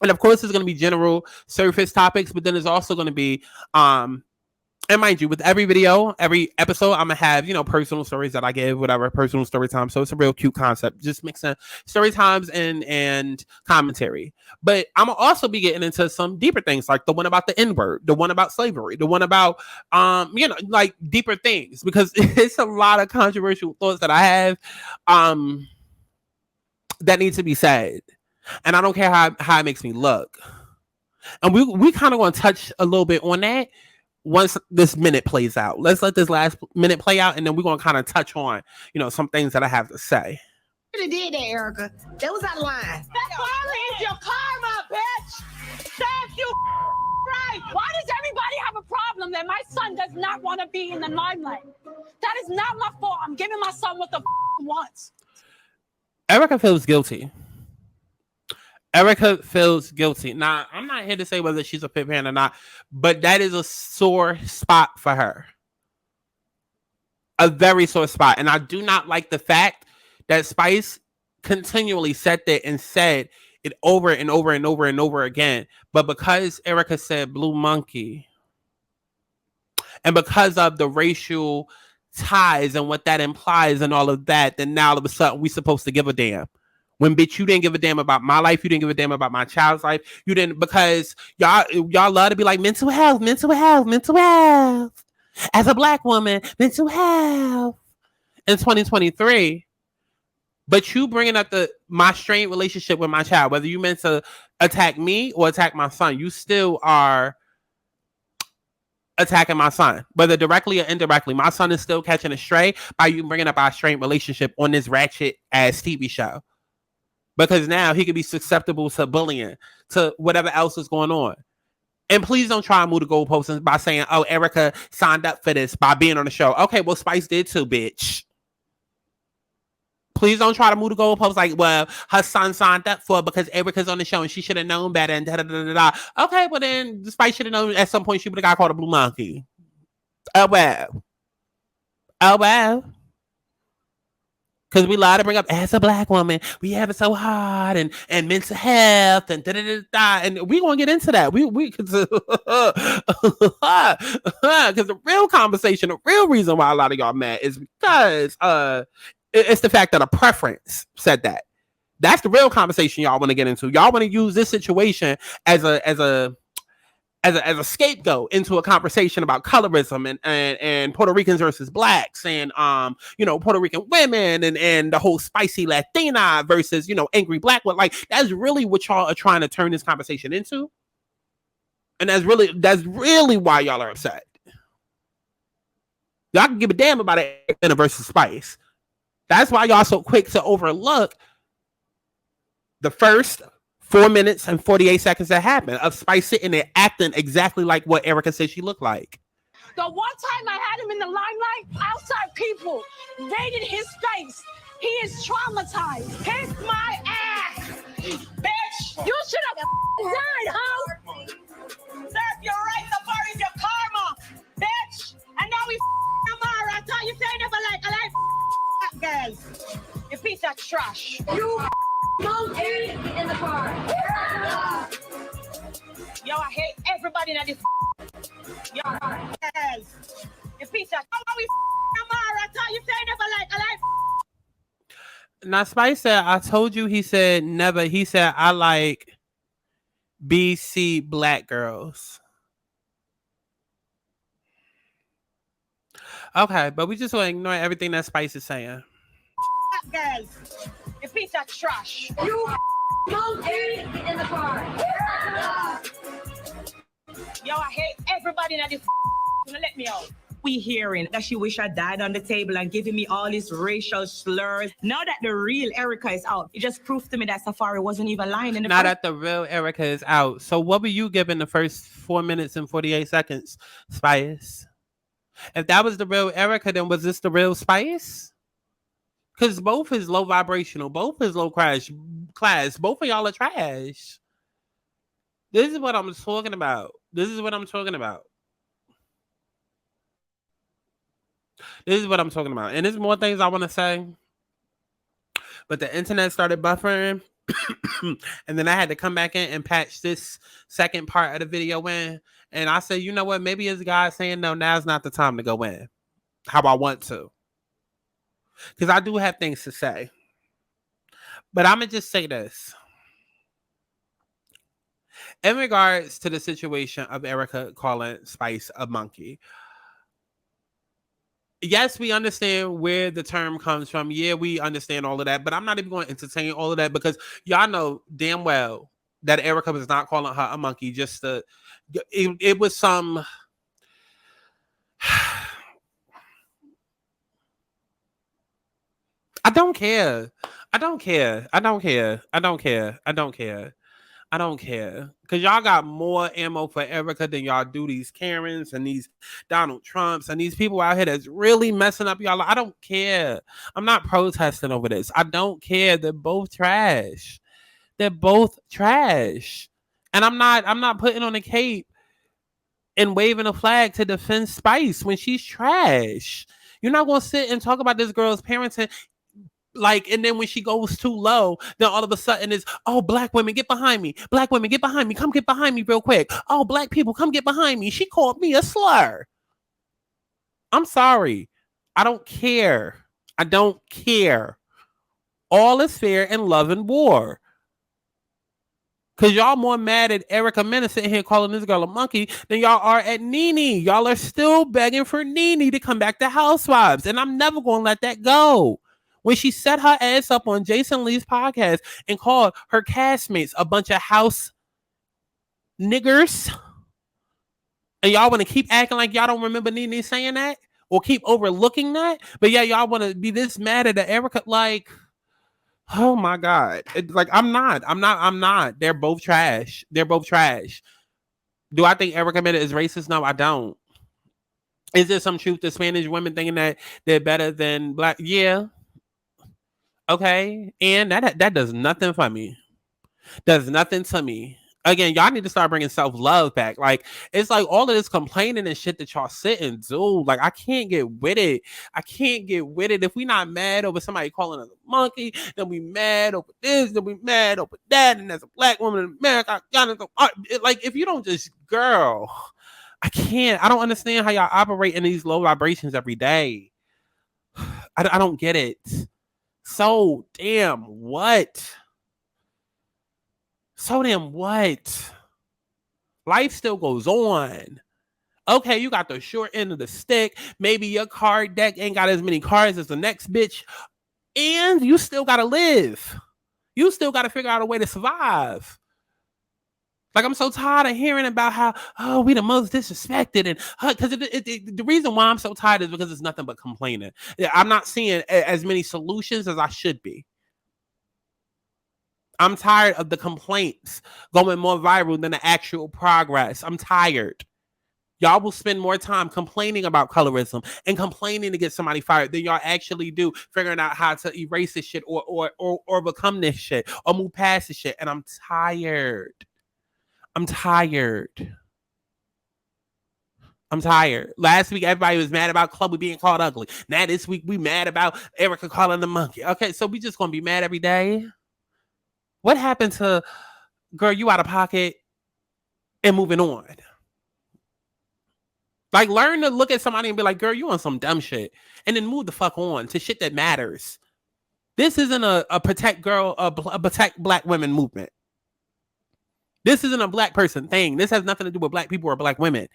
And of course, there's going to be general surface topics, but then there's also going to be, and mind you, with every video, every episode, I'm going to have, personal stories that I give, whatever, personal story time. So it's a real cute concept, just mixing story times and commentary. But I'm going to also be getting into some deeper things, like the one about the N-word, the one about slavery, the one about, deeper things, because it's a lot of controversial thoughts that I have that need to be said. And I don't care how it makes me look. And we kind of going to touch a little bit on that once this minute plays out. Let's let this last minute play out, and then we're going to kind of touch on, some things that I have to say. You should have did that, Erica. That was out of line. That karma is your karma, bitch. Thank you. Right. Why does everybody have a problem that my son does not want to be in the limelight? That is not my fault. I'm giving my son what the wants. Erica feels guilty. Erica feels guilty. Now, I'm not here to say whether she's a fit fan or not, but that is a sore spot for her. A very sore spot. And I do not like the fact that Spice continually sat there and said it over and over and over and over again. But because Erica said blue monkey, and because of the racial ties and what that implies and all of that, then now all of a sudden we supposed to give a damn. When bitch, you didn't give a damn about my life, you didn't give a damn about my child's life, you didn't, because y'all love to be like mental health, mental health, mental health. As a black woman, mental health in 2023. But you bringing up my strained relationship with my child, whether you meant to attack me or attack my son, you still are attacking my son, whether directly or indirectly. My son is still catching a stray by you bringing up our strained relationship on this ratchet ass TV show. Because now he could be susceptible to bullying, to whatever else is going on. And please don't try and move the goalposts by saying, oh, Erica signed up for this by being on the show. Okay, well, Spice did too, bitch. Please don't try to move the goalposts like, well, her son signed up for it because Erica's on the show and she should have known better and da-da-da-da-da. Okay, well then, Spice should have known at some point she would have got called a blue monkey. Oh, well. Oh, well. Because we lie to bring up, as a black woman, we have it so hard and mental health and da-da-da-da. And we're going to get into that. Because the real conversation, the real reason why a lot of y'all mad is because it's the fact that a preference said that. That's the real conversation y'all want to get into. Y'all want to use this situation as a scapegoat into a conversation about colorism and Puerto Ricans versus blacks and Puerto Rican women and the whole spicy Latina versus angry black one. Like, that's really what y'all are trying to turn this conversation into. And that's really why y'all are upset. Y'all can give a damn about it versus Spice. That's why y'all so quick to overlook the first 4 minutes and 48 seconds that happened of Spice sitting there acting exactly like what Erica said she looked like. The one time I had him in the limelight, outside people raided his face. He is traumatized. Kiss my ass, bitch. You should have died, ho. Serve your right to bury your karma, bitch. And now we Amara. I thought you said never like I like girls. You piece of trash. You monkey in the car. Yo, I hate everybody that is. Yo, girls. You piece of. How we Amara? I thought you said never like I like. Now Spice said, I told you, he said never. He said, I like BC black girls. Okay, but we just want to ignore everything that Spice is saying. Girls, you piece of trash. You monkey in the car. Yo, I hate everybody that is. Let me out. We hearing that she wish I died on the table and giving me all these racial slurs. Now that the real Erica is out, it just proved to me that Safari wasn't even lying in the Now that the real Erica is out. So what were you giving the first 4 minutes and 48 seconds, Spice? If that was the real Erica, then was this the real Spice? Because both is low vibrational, both is low class, both of y'all are trash. This is what I'm talking about. This is what I'm talking about. And there's more things I want to say. But the internet started buffering. And then I had to come back in and patch this second part of the video in. And I said, you know what? Maybe it's God saying, no, now's not the time to go in how I want to. Because I do have things to say. But I'm going to just say this. In regards to the situation of Erica calling Spice a monkey, yes, we understand where the term comes from. Yeah, we understand all of that. But I'm not even going to entertain all of that because y'all know damn well that Erica was not calling her a monkey. It was some... I don't care. Because y'all got more ammo for Erica than y'all do these Karens and these Donald Trumps and these people out here that's really messing up y'all. I don't care. I'm not protesting over this. I don't care. They're both trash. And I'm not putting on a cape and waving a flag to defend Spice when she's trash. You're not going to sit and talk about this girl's parenting. And then when she goes too low, then all of a sudden it's, oh, black women, get behind me. Black women, get behind me. Come get behind me real quick. Oh, black people, come get behind me. She called me a slur. I'm sorry. I don't care. I don't care. All is fair in love and war. Because y'all more mad at Erica Mena sitting here calling this girl a monkey than y'all are at Nene. Y'all are still begging for Nene to come back to Housewives. And I'm never going to let that go. When she set her ass up on Jason Lee's podcast and called her castmates a bunch of house niggers, and y'all want to keep acting like y'all don't remember Nene saying that or keep overlooking that, but yeah, y'all want to be this mad at the Erica, like, oh my God. Like, I'm not. They're both trash. They're both trash. Do I think Erica Mena is racist? No, I don't. Is there some truth to Spanish women thinking that they're better than black? Yeah. Okay. And that does nothing for me. Does nothing to me. Again, y'all need to start bringing self-love back. Like, it's like all of this complaining and shit that y'all sit and do. Like, I can't get with it. I can't get with it. If we not mad over somebody calling us a monkey, then we mad over this, then we mad over that, and as a black woman in America, like, if you don't just, girl, I can't. I don't understand how y'all operate in these low vibrations every day. I don't get it. So damn what? So damn what? Life still goes on. Okay, you got the short end of the stick. Maybe your card deck ain't got as many cards as the next bitch. And you still got to live. You still got to figure out a way to survive. Like, I'm so tired of hearing about how, oh, we the most disrespected. And because the reason why I'm so tired is because it's nothing but complaining. I'm not seeing as many solutions as I should be. I'm tired of the complaints going more viral than the actual progress. I'm tired. Y'all will spend more time complaining about colorism and complaining to get somebody fired than y'all actually do figuring out how to erase this shit or become this shit or move past this shit. And I'm tired. I'm tired. I'm tired. Last week, everybody was mad about Chloe being called ugly. Now this week, we mad about Erica calling the monkey. Okay, so we just gonna be mad every day? What happened to, girl, you out of pocket and moving on? Like, learn to look at somebody and be like, girl, you on some dumb shit. And then move the fuck on to shit that matters. This isn't a protect black women movement. This isn't a black person thing. This has nothing to do with black people or black women.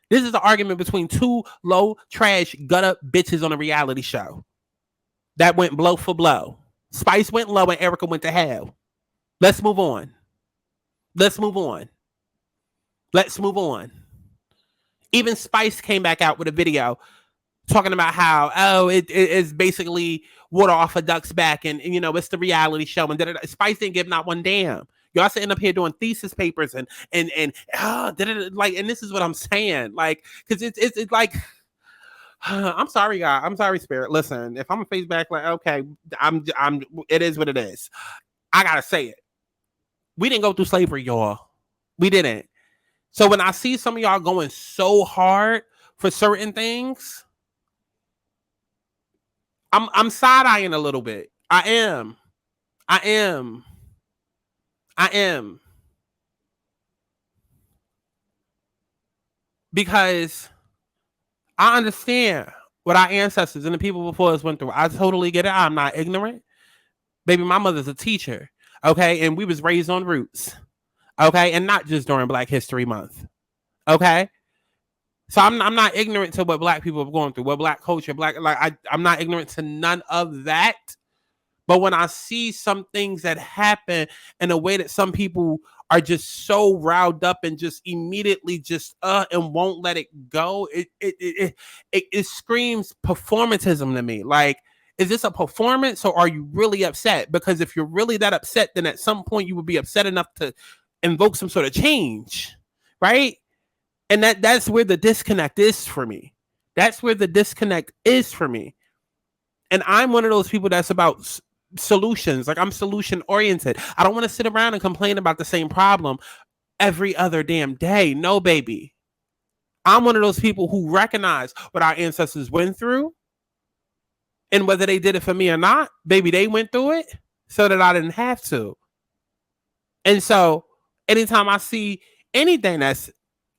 This is an argument between two low, trash, gutter bitches on a reality show that went blow for blow. Spice went low and Erica went to hell. Let's move on. Let's move on. Let's move on. Even Spice came back out with a video talking about how, oh, it is basically water off a duck's back and you know, it's the reality show. And Spice didn't give not one damn. Y'all sitting up here doing thesis papers and like, and this is what I'm saying. Like, because it's like, I'm sorry, God. I'm sorry, Spirit. Listen, if I'm a face back, like, okay, it is what it is. I gotta say it. We didn't go through slavery, y'all. We didn't. So when I see some of y'all going so hard for certain things, I'm side-eyeing a little bit. I am. Because I understand what our ancestors and the people before us went through. I totally get it. I'm not ignorant. Baby, my mother's a teacher. Okay. And we was raised on roots. Okay. And not just during Black History Month. Okay. So I'm not ignorant to what black people are going through, what black culture, I'm not ignorant to none of that. But when I see some things that happen in a way that some people are just so riled up and just immediately just and won't let it go, it screams performatism to me. Like, is this a performance or are you really upset? Because if you're really that upset, then at some point you would be upset enough to invoke some sort of change, right? And that's where the disconnect is for me. That's where the disconnect is for me. And I'm one of those people that's about solutions. Like, I'm solution oriented. I don't want to sit around and complain about the same problem every other damn day. No, baby. I'm one of those people who recognize what our ancestors went through. And whether they did it for me or not, baby, they went through it so that I didn't have to. And so anytime I see anything that's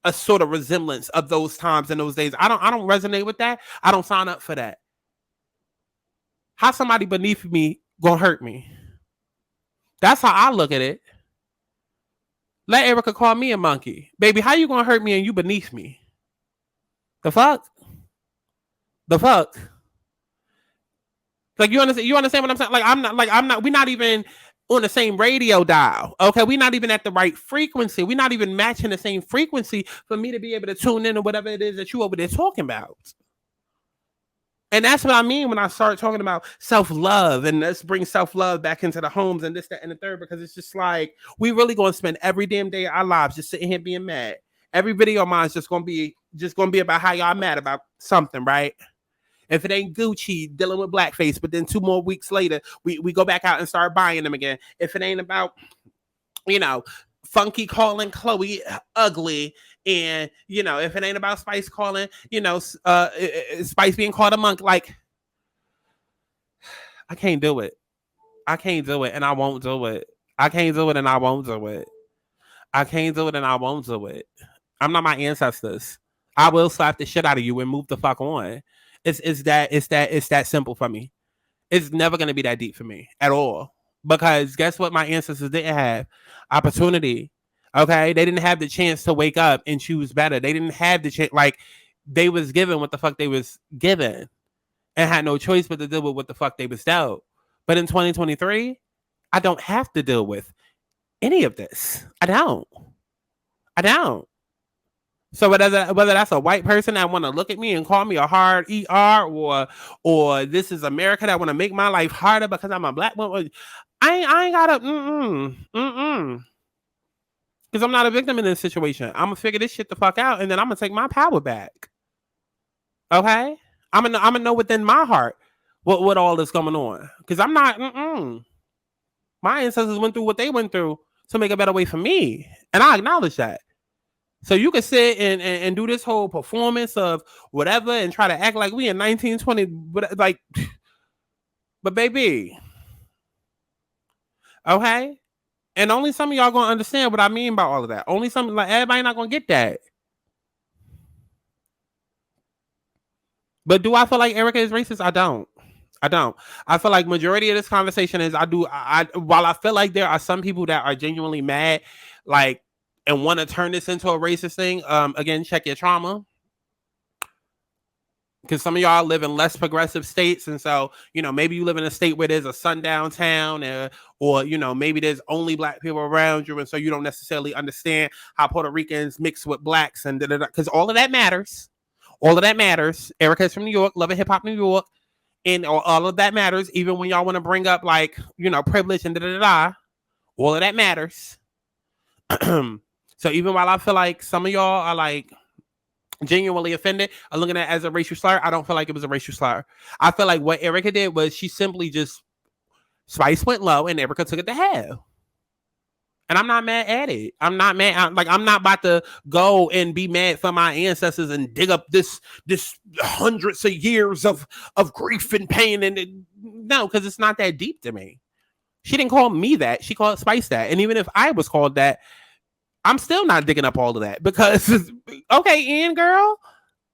a sort of resemblance of those times and those days, I don't resonate with that. I don't sign up for that. How somebody beneath me gonna hurt me? That's how I look at it. Let Erica call me a monkey. Baby, how you gonna hurt me and you beneath me? The fuck? The fuck? Like, you understand what I'm saying? Like, we're not even on the same radio dial. Okay, we're not even at the right frequency. We're not even matching the same frequency for me to be able to tune in to whatever it is that you over there talking about. And that's what I mean when I start talking about self-love, and let's bring self-love back into the homes and this, that, and the third, because it's just like, we really gonna spend every damn day of our lives just sitting here being mad. Every video of mine is just gonna be about how y'all mad about something, right? If it ain't Gucci dealing with blackface, but then 2 more weeks later, we go back out and start buying them again. If it ain't about, Funky calling Chloe ugly, and if it ain't about Spice calling, Spice being called a monk, like, I can't do it. I can't do it, and I won't do it. I can't do it, and I won't do it. I can't do it, and I won't do it. I'm not my ancestors. I will slap the shit out of you and move the fuck on. It's that simple for me. It's never gonna be that deep for me at all. Because guess what? My ancestors didn't have opportunity. Okay, they didn't have the chance to wake up and choose better. They didn't have the chance. Like, they was given what the fuck they was given, and had no choice but to deal with what the fuck they was dealt. But in 2023, I don't have to deal with any of this. I don't. So whether that's a white person that want to look at me and call me a hard ER, or this is America that want to make my life harder because I'm a black woman, I ain't gotta because I'm not a victim in this situation. I'm gonna figure this shit the fuck out, and then I'm gonna take my power back. Okay, I'm gonna know within my heart what all is going on, because I'm not. My ancestors went through what they went through to make a better way for me, and I acknowledge that. So you can sit and do this whole performance of whatever and try to act like we in 1920, but baby, okay? And only some of y'all gonna understand what I mean by all of that. Only some, like, everybody not gonna get that. But do I feel like Erica is racist? I don't. I feel like majority of this conversation is while I feel like there are some people that are genuinely mad, like, and want to turn this into a racist thing, again, check your trauma. Because some of y'all live in less progressive states, and so, maybe you live in a state where there's a sundown town, or maybe there's only black people around you, and so you don't necessarily understand how Puerto Ricans mix with blacks, and because all of that matters. Erica's from New York, love it, hip hop New York, and all of that matters. Even when y'all want to bring up, like, privilege and all of that matters. So even while I feel like some of y'all are, like, genuinely offended, I'm looking at it as a racial slur, I don't feel like it was a racial slur. I feel like what Erica did was she simply just, Spice went low and Erica took it to hell. And I'm not mad at it. I'm not mad. I'm not about to go and be mad for my ancestors and dig up this hundreds of years of grief and pain. No, because it's not that deep to me. She didn't call me that. She called Spice that. And even if I was called that, I'm still not digging up all of that, because, okay, Ian, girl,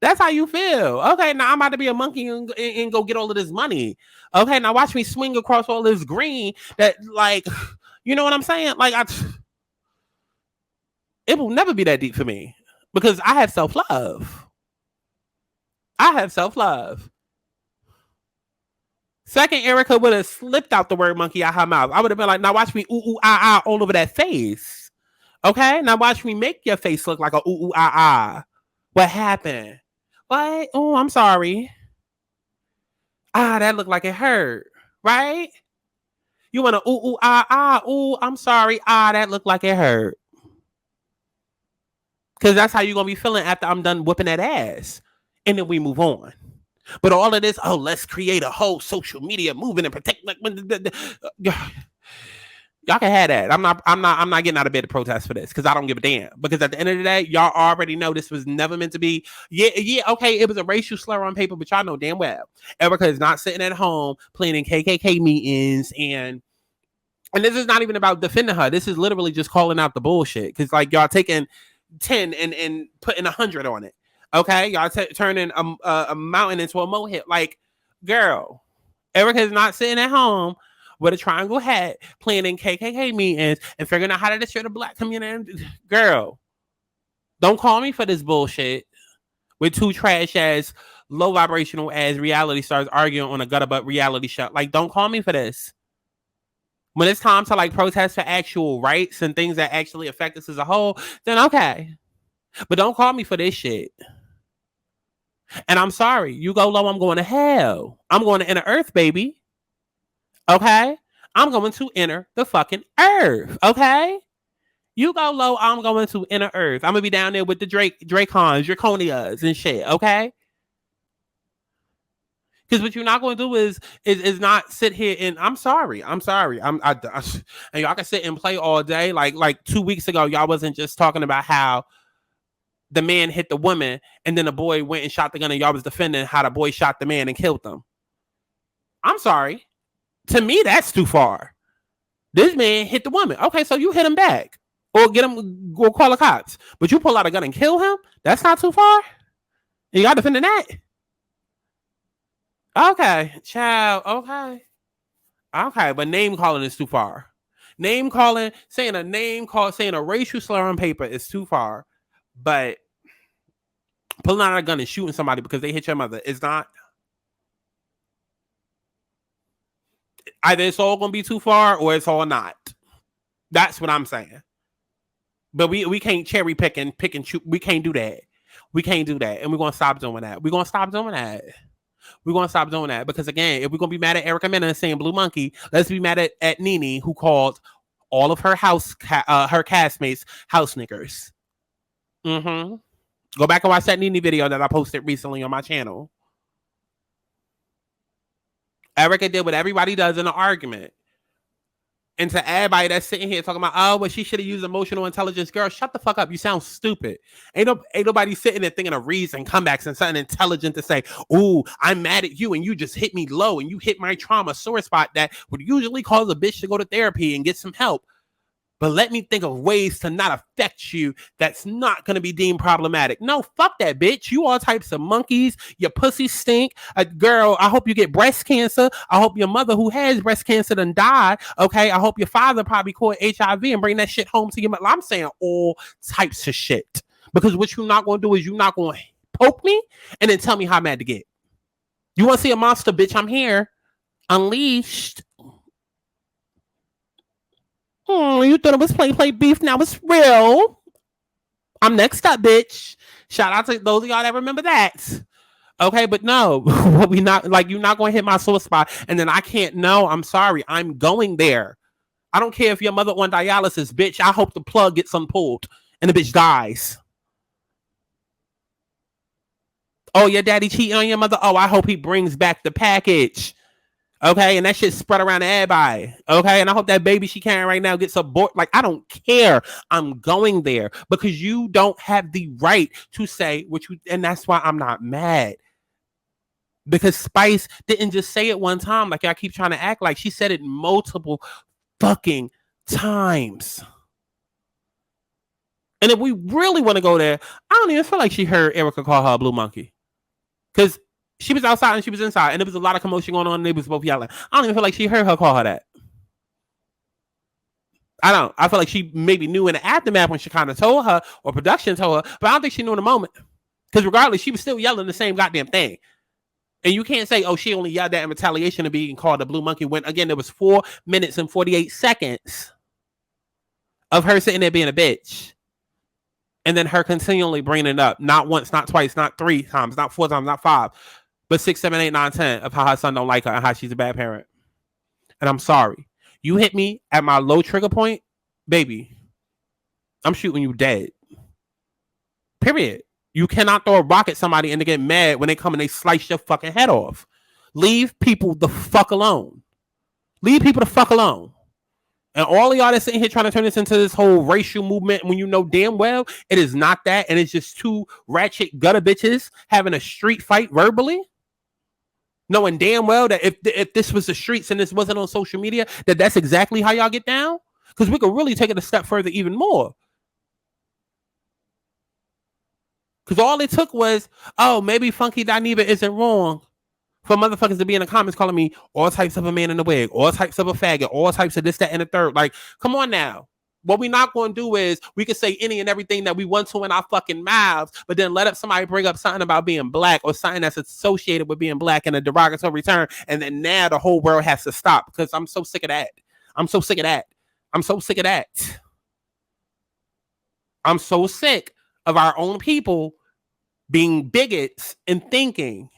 that's how you feel. Okay, now I'm about to be a monkey and go get all of this money. Okay, now watch me swing across all this green that, like, you know what I'm saying? Like, it will never be that deep for me, because I have self-love. Second, Erica would have slipped out the word monkey out her mouth. I would have been like, now watch me ooh, ah, all over that face. Okay, now watch me make your face look like a ooh, ah. What happened? What? Oh, I'm sorry. That looked like it hurt, right? You want to ooh, ah. Ooh, I'm sorry. That looked like it hurt. Because that's how you're going to be feeling after I'm done whipping that ass. And then we move on. But all of this, let's create a whole social media movement and protect. Y'all can have that. I'm not getting out of bed to protest for this, because I don't give a damn. Because at the end of the day, y'all already know this was never meant to be. Yeah, okay, it was a racial slur on paper, but y'all know damn well Erica is not sitting at home planning KKK meetings, and this is not even about defending her. This is literally just calling out the bullshit, because, like, y'all taking 10 and putting 100 on it. Okay, y'all turning a mountain into a molehill. Like, girl, Erica is not sitting at home with a triangle hat planning KKK meetings and figuring out how to destroy the black community. Girl, don't call me for this bullshit with two trash ass, low vibrational ass reality stars arguing on a gutter butt reality show. Like, don't call me for this. When it's time to like protest for actual rights and things that actually affect us as a whole, then okay. But don't call me for this shit. And I'm sorry, you go low, I'm going to hell. I'm going to inner earth, baby. Okay? I'm going to enter the fucking earth. Okay? You go low, I'm going to inner earth. I'm going to be down there with the Dracons, Draconias and shit. Okay? Because what you're not going to do is not sit here and I'm sorry. And y'all can sit and play all day. Like 2 weeks ago, y'all wasn't just talking about how the man hit the woman and then the boy went and shot the gun and y'all was defending how the boy shot the man and killed them. I'm sorry. To me, that's too far. This man hit the woman. Okay, so you hit him back or get him, go call the cops. But you pull out a gun and kill him? That's not too far. And y'all defending that? Okay, child. Okay, but name calling is too far. Name calling, saying a racial slur on paper is too far. But pulling out a gun and shooting somebody because they hit your mother is not. Either it's all gonna be too far or it's all not. That's what I'm saying. But we can't cherry pick and choose. We can't do that. And we're gonna stop doing that. We're gonna stop doing that because again, if we're gonna be mad at Erica Mena saying Blue Monkey, let's be mad at Nene who called all of her her castmates house niggas. Mm-hmm. Go back and watch that Nene video that I posted recently on my channel. Erica did what everybody does in an argument. And to everybody that's sitting here talking about, oh, well, she should have used emotional intelligence. Girl, shut the fuck up. You sound stupid. Ain't nobody sitting there thinking of reason, comebacks, and something intelligent to say, ooh, I'm mad at you and you just hit me low and you hit my trauma sore spot that would usually cause a bitch to go to therapy and get some help. But let me think of ways to not affect you that's not going to be deemed problematic. No, fuck that, bitch. You all types of monkeys. Your pussy stink. Girl, I hope you get breast cancer. I hope your mother who has breast cancer done died. Okay, I hope your father probably caught HIV and bring that shit home to your mother. I'm saying all types of shit. Because what you're not going to do is you're not going to poke me and then tell me how mad to get. You want to see a monster, bitch? I'm here. Unleashed. You thought it was play beef. Now it's real. I'm next up, bitch. Shout out to those of y'all that remember that. Okay, but no, we not like you're not going to hit my sore spot, and then I can't. No, I'm sorry. I'm going there. I don't care if your mother on dialysis, bitch. I hope the plug gets unpulled and the bitch dies. Oh, your daddy cheating on your mother. Oh, I hope he brings back the package. Okay, and that shit spread around to everybody. Okay, and I hope that baby she carrying right now gets aborted. Like, I don't care. I'm going there because you don't have the right to say what you, and that's why I'm not mad. Because Spice didn't just say it one time like y'all keep trying to act like. She said it multiple fucking times. And if we really want to go there, I don't even feel like she heard Erica call her a blue monkey. Because she was outside and she was inside, and there was a lot of commotion going on, and they was both yelling. I don't even feel like she heard her call her that. I don't. I feel like she maybe knew in the aftermath when she kind of told her, or production told her, but I don't think she knew in the moment. Because regardless, she was still yelling the same goddamn thing. And you can't say, oh, she only yelled that in retaliation of being called a blue monkey when, again, there was 4 minutes and 48 seconds of her sitting there being a bitch. And then her continually bringing it up. Not once, not twice, not 3 times, not 4 times, not 5. But 6, 7, 8, 9, 10 of how her son don't like her and how she's a bad parent. And I'm sorry. You hit me at my low trigger point, baby. I'm shooting you dead. Period. You cannot throw a rock at somebody and they get mad when they come and they slice your fucking head off. Leave people the fuck alone. Leave people the fuck alone. And all of y'all that's sitting here trying to turn this into this whole racial movement when you know damn well it is not that. And it's just 2 ratchet gutter bitches having a street fight verbally. Knowing damn well that if this was the streets and this wasn't on social media, that's exactly how y'all get down. Because we could really take it a step further even more. Because all it took was, oh, maybe Funky Dineva isn't wrong For motherfuckers to be in the comments calling me all types of a man in the wig, all types of a faggot, all types of this, that, and the third. Like, come on now. What we not going to do is we can say any and everything that we want to in our fucking mouths, but then let up somebody bring up something about being black or something that's associated with being black in a derogatory term, and then now the whole world has to stop because I'm so sick of that. I'm so sick of that. I'm so sick of that. I'm so sick of our own people being bigots and thinking.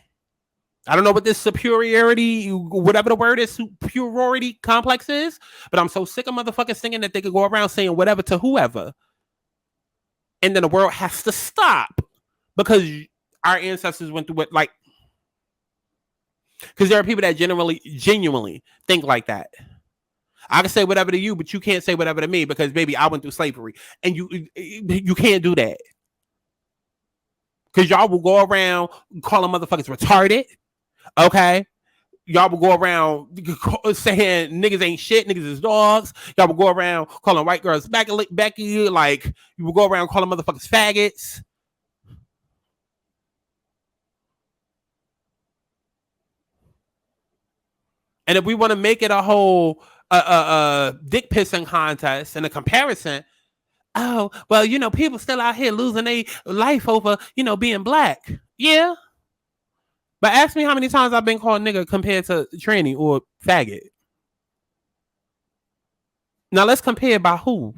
I don't know what this superiority, whatever the word is, superiority complex is, but I'm so sick of motherfuckers thinking that they could go around saying whatever to whoever. And then the world has to stop because our ancestors went through it, like, because there are people that genuinely think like that. I can say whatever to you, but you can't say whatever to me because, baby, I went through slavery. And you can't do that. Because y'all will go around calling motherfuckers retarded. Okay? Y'all will go around saying niggas ain't shit, niggas is dogs. Y'all will go around calling white girls Becky. Like, you will go around calling motherfuckers faggots. And if we want to make it a whole dick pissing contest and a comparison, oh, well, you know, people still out here losing their life over, you know, being black. Yeah. But ask me how many times I've been called nigga compared to tranny or faggot. Now let's compare by who.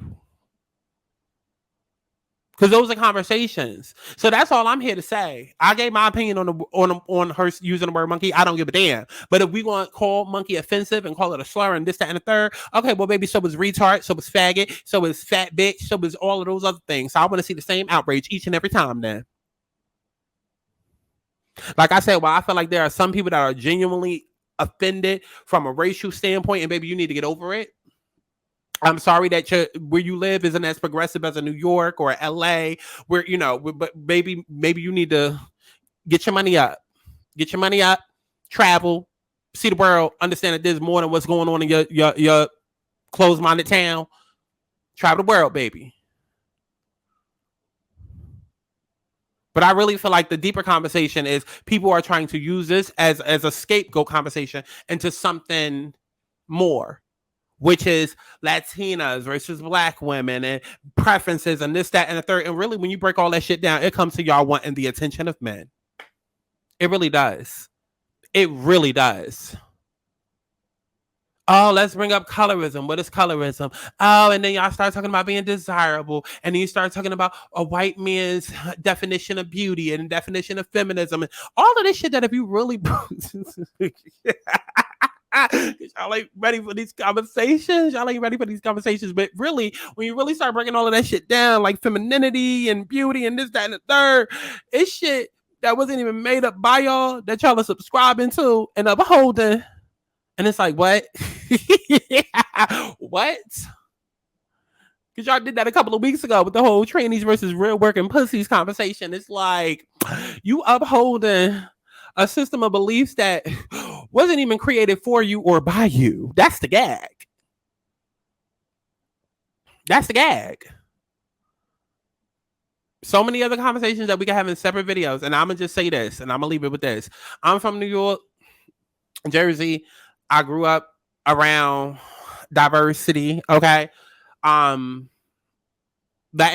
Because those are conversations. So that's all I'm here to say. I gave my opinion on her using the word monkey. I don't give a damn. But if we want to call monkey offensive and call it a slur and this, that, and the third, okay, well, baby, so was retard, so was faggot, so was fat bitch, so was all of those other things. So I want to see the same outrage each and every time then. Like I said, well, I feel like there are some people that are genuinely offended from a racial standpoint, and baby, you need to get over it. I'm sorry that where you live isn't as progressive as a New York or LA, where, you know, but maybe you need to get your money up. Get your money up, travel, see the world, understand that there's more than what's going on in your closed-minded town. Travel the world, baby. But I really feel like the deeper conversation is people are trying to use this as a scapegoat conversation into something more, which is Latinas versus black women and preferences and this, that, and the third. And really, when you break all that shit down, it comes to y'all wanting the attention of men. It really does. It really does. Oh, let's bring up colorism. What is colorism? Oh, and then y'all start talking about being desirable. And then you start talking about a white man's definition of beauty and definition of feminism. And all of this shit that if you really... Y'all ain't ready for these conversations. But really, when you really start breaking all of that shit down, like femininity and beauty and this, that, and the third, it's shit that wasn't even made up by y'all that y'all are subscribing to and upholding. And it's like, what? What? Because y'all did that a couple of weeks ago with the whole trannies versus real working pussies conversation. It's like, you upholding a system of beliefs that wasn't even created for you or by you. That's the gag. That's the gag. So many other conversations that we can have in separate videos. And I'm going to just say this, and I'm going to leave it with this. I'm from New York, Jersey. I grew up around diversity, okay? Latin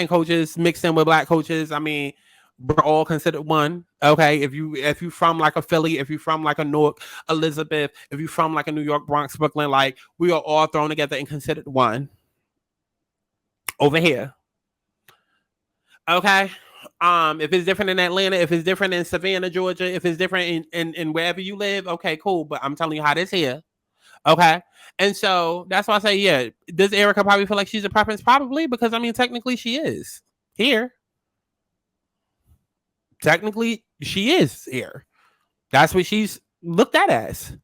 coaches mixed in with black coaches. I mean, we're all considered one, okay? If you from like a Philly, if you from like a Newark, Elizabeth, if you from like a New York, Bronx, Brooklyn, like we are all thrown together and considered one over here, okay? If it's different in Atlanta, if it's different in Savannah, Georgia, if it's different in wherever you live, okay, cool. But I'm telling you how this here. Okay. And so that's why I say, yeah, does Erica probably feel like she's a preference? Probably, because I mean, technically she is here. Technically she is here. That's what she's looked at as.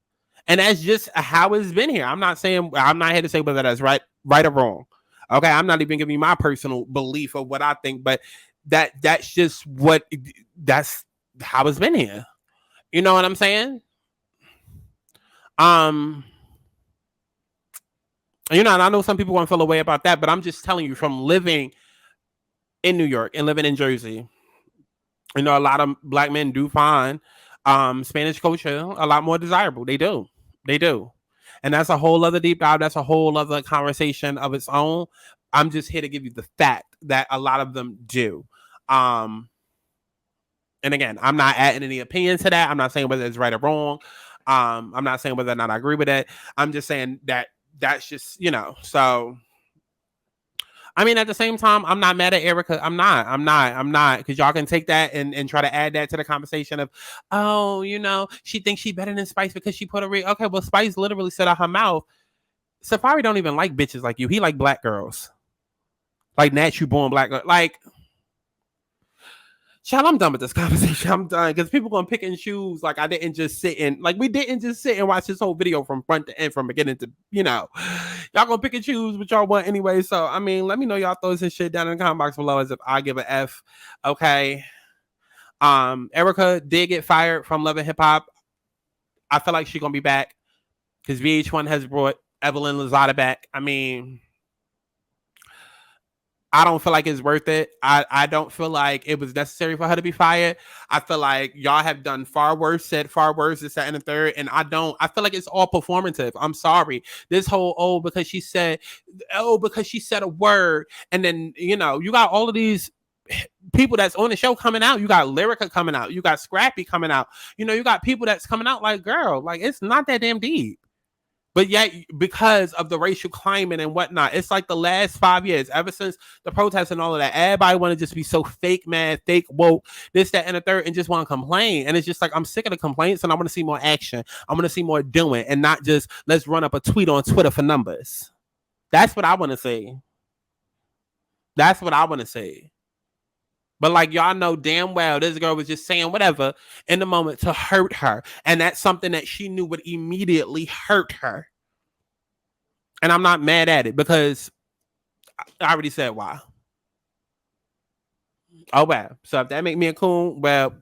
And that's just how it's been here. I'm not here to say whether that's right or wrong. Okay. I'm not even giving you my personal belief of what I think, but that's just that's how it's been here. You know what I'm saying? You know, and I know some people want to feel a way about that, but I'm just telling you from living in New York and living in Jersey, you know, a lot of black men do find Spanish culture a lot more desirable. They do. And that's a whole other deep dive. That's a whole other conversation of its own. I'm just here to give you the fact that a lot of them do. And again, I'm not adding any opinion to that. I'm not saying whether it's right or wrong. I'm not saying whether or not I agree with it. I'm just saying that that's just, so I mean, at the same time, I'm not mad at Erica. I'm not. Because y'all can take that and try to add that to the conversation of, oh, she thinks she better than Spice because she put a okay, well, Spice literally said out her mouth, Safari don't even like bitches like you. He like black girls. Like natural born black girl. Like, child, I'm done with this conversation. I'm done. Because people gonna pick and choose. Like, we didn't just sit and watch this whole video from front to end, from beginning to, y'all gonna pick and choose what y'all want anyway. So, I mean, let me know y'all thoughts and shit down in the comment box below as if I give an F. Okay. Erica did get fired from Love and Hip Hop. I feel like she's gonna be back because VH1 has brought Evelyn Lozada back. I mean, I don't feel like it's worth it. I don't feel like it was necessary for her to be fired. I feel like y'all have done far worse, said far worse, this, that, and the third. And I feel like it's all performative. I'm sorry. This whole, because she said a word. And then, you got all of these people that's on the show coming out. You got Lyrica coming out. You got Scrappy coming out. You got people that's coming out like, girl, like, it's not that damn deep. But yet, because of the racial climate and whatnot, it's like the last 5 years, ever since the protests and all of that, everybody want to just be so fake mad, fake woke, this, that, and the third, and just want to complain. And it's just like, I'm sick of the complaints, and I want to see more action. I want to see more doing, and not just, let's run up a tweet on Twitter for numbers. That's what I want to see. But like, y'all know damn well this girl was just saying whatever in the moment to hurt her. And that's something that she knew would immediately hurt her. And I'm not mad at it because I already said why. Oh, well. So if that make me a coon, well,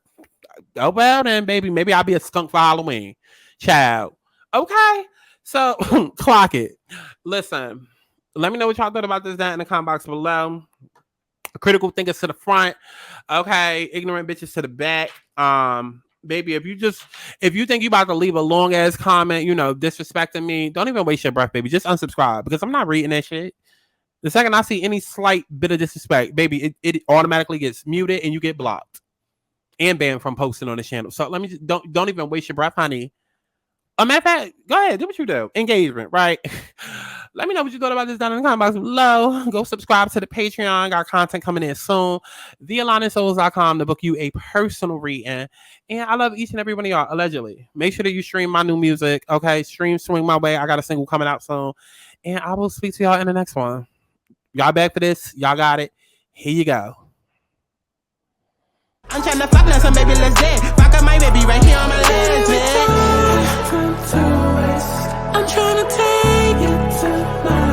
then, baby, maybe I'll be a skunk for Halloween. Child. Okay. So clock it. Listen, let me know what y'all thought about this down in the comment box below. Critical thinkers to the front, okay. Ignorant bitches to the back. Baby, if you think you about to leave a long ass comment, disrespecting me, don't even waste your breath, baby. Just unsubscribe because I'm not reading that shit. The second I see any slight bit of disrespect, baby, it automatically gets muted and you get blocked and banned from posting on the channel. So let me just, don't even waste your breath, honey. A matter of fact, go ahead, do what you do. Engagement, right? Let me know what you thought about this down in the comment box below. Go subscribe to the Patreon. Got content coming in soon. TheAlanaSouls.com to book you a personal reading. And I love each and every one of y'all, allegedly. Make sure that you stream my new music, okay? Stream Swing My Way. I got a single coming out soon. And I will speak to y'all in the next one. Y'all back for this? Y'all got it? Here you go. I'm trying to fuck now, so baby, let's dance. Fuck up my baby right here on my legs, man. I'm trying to take it tonight.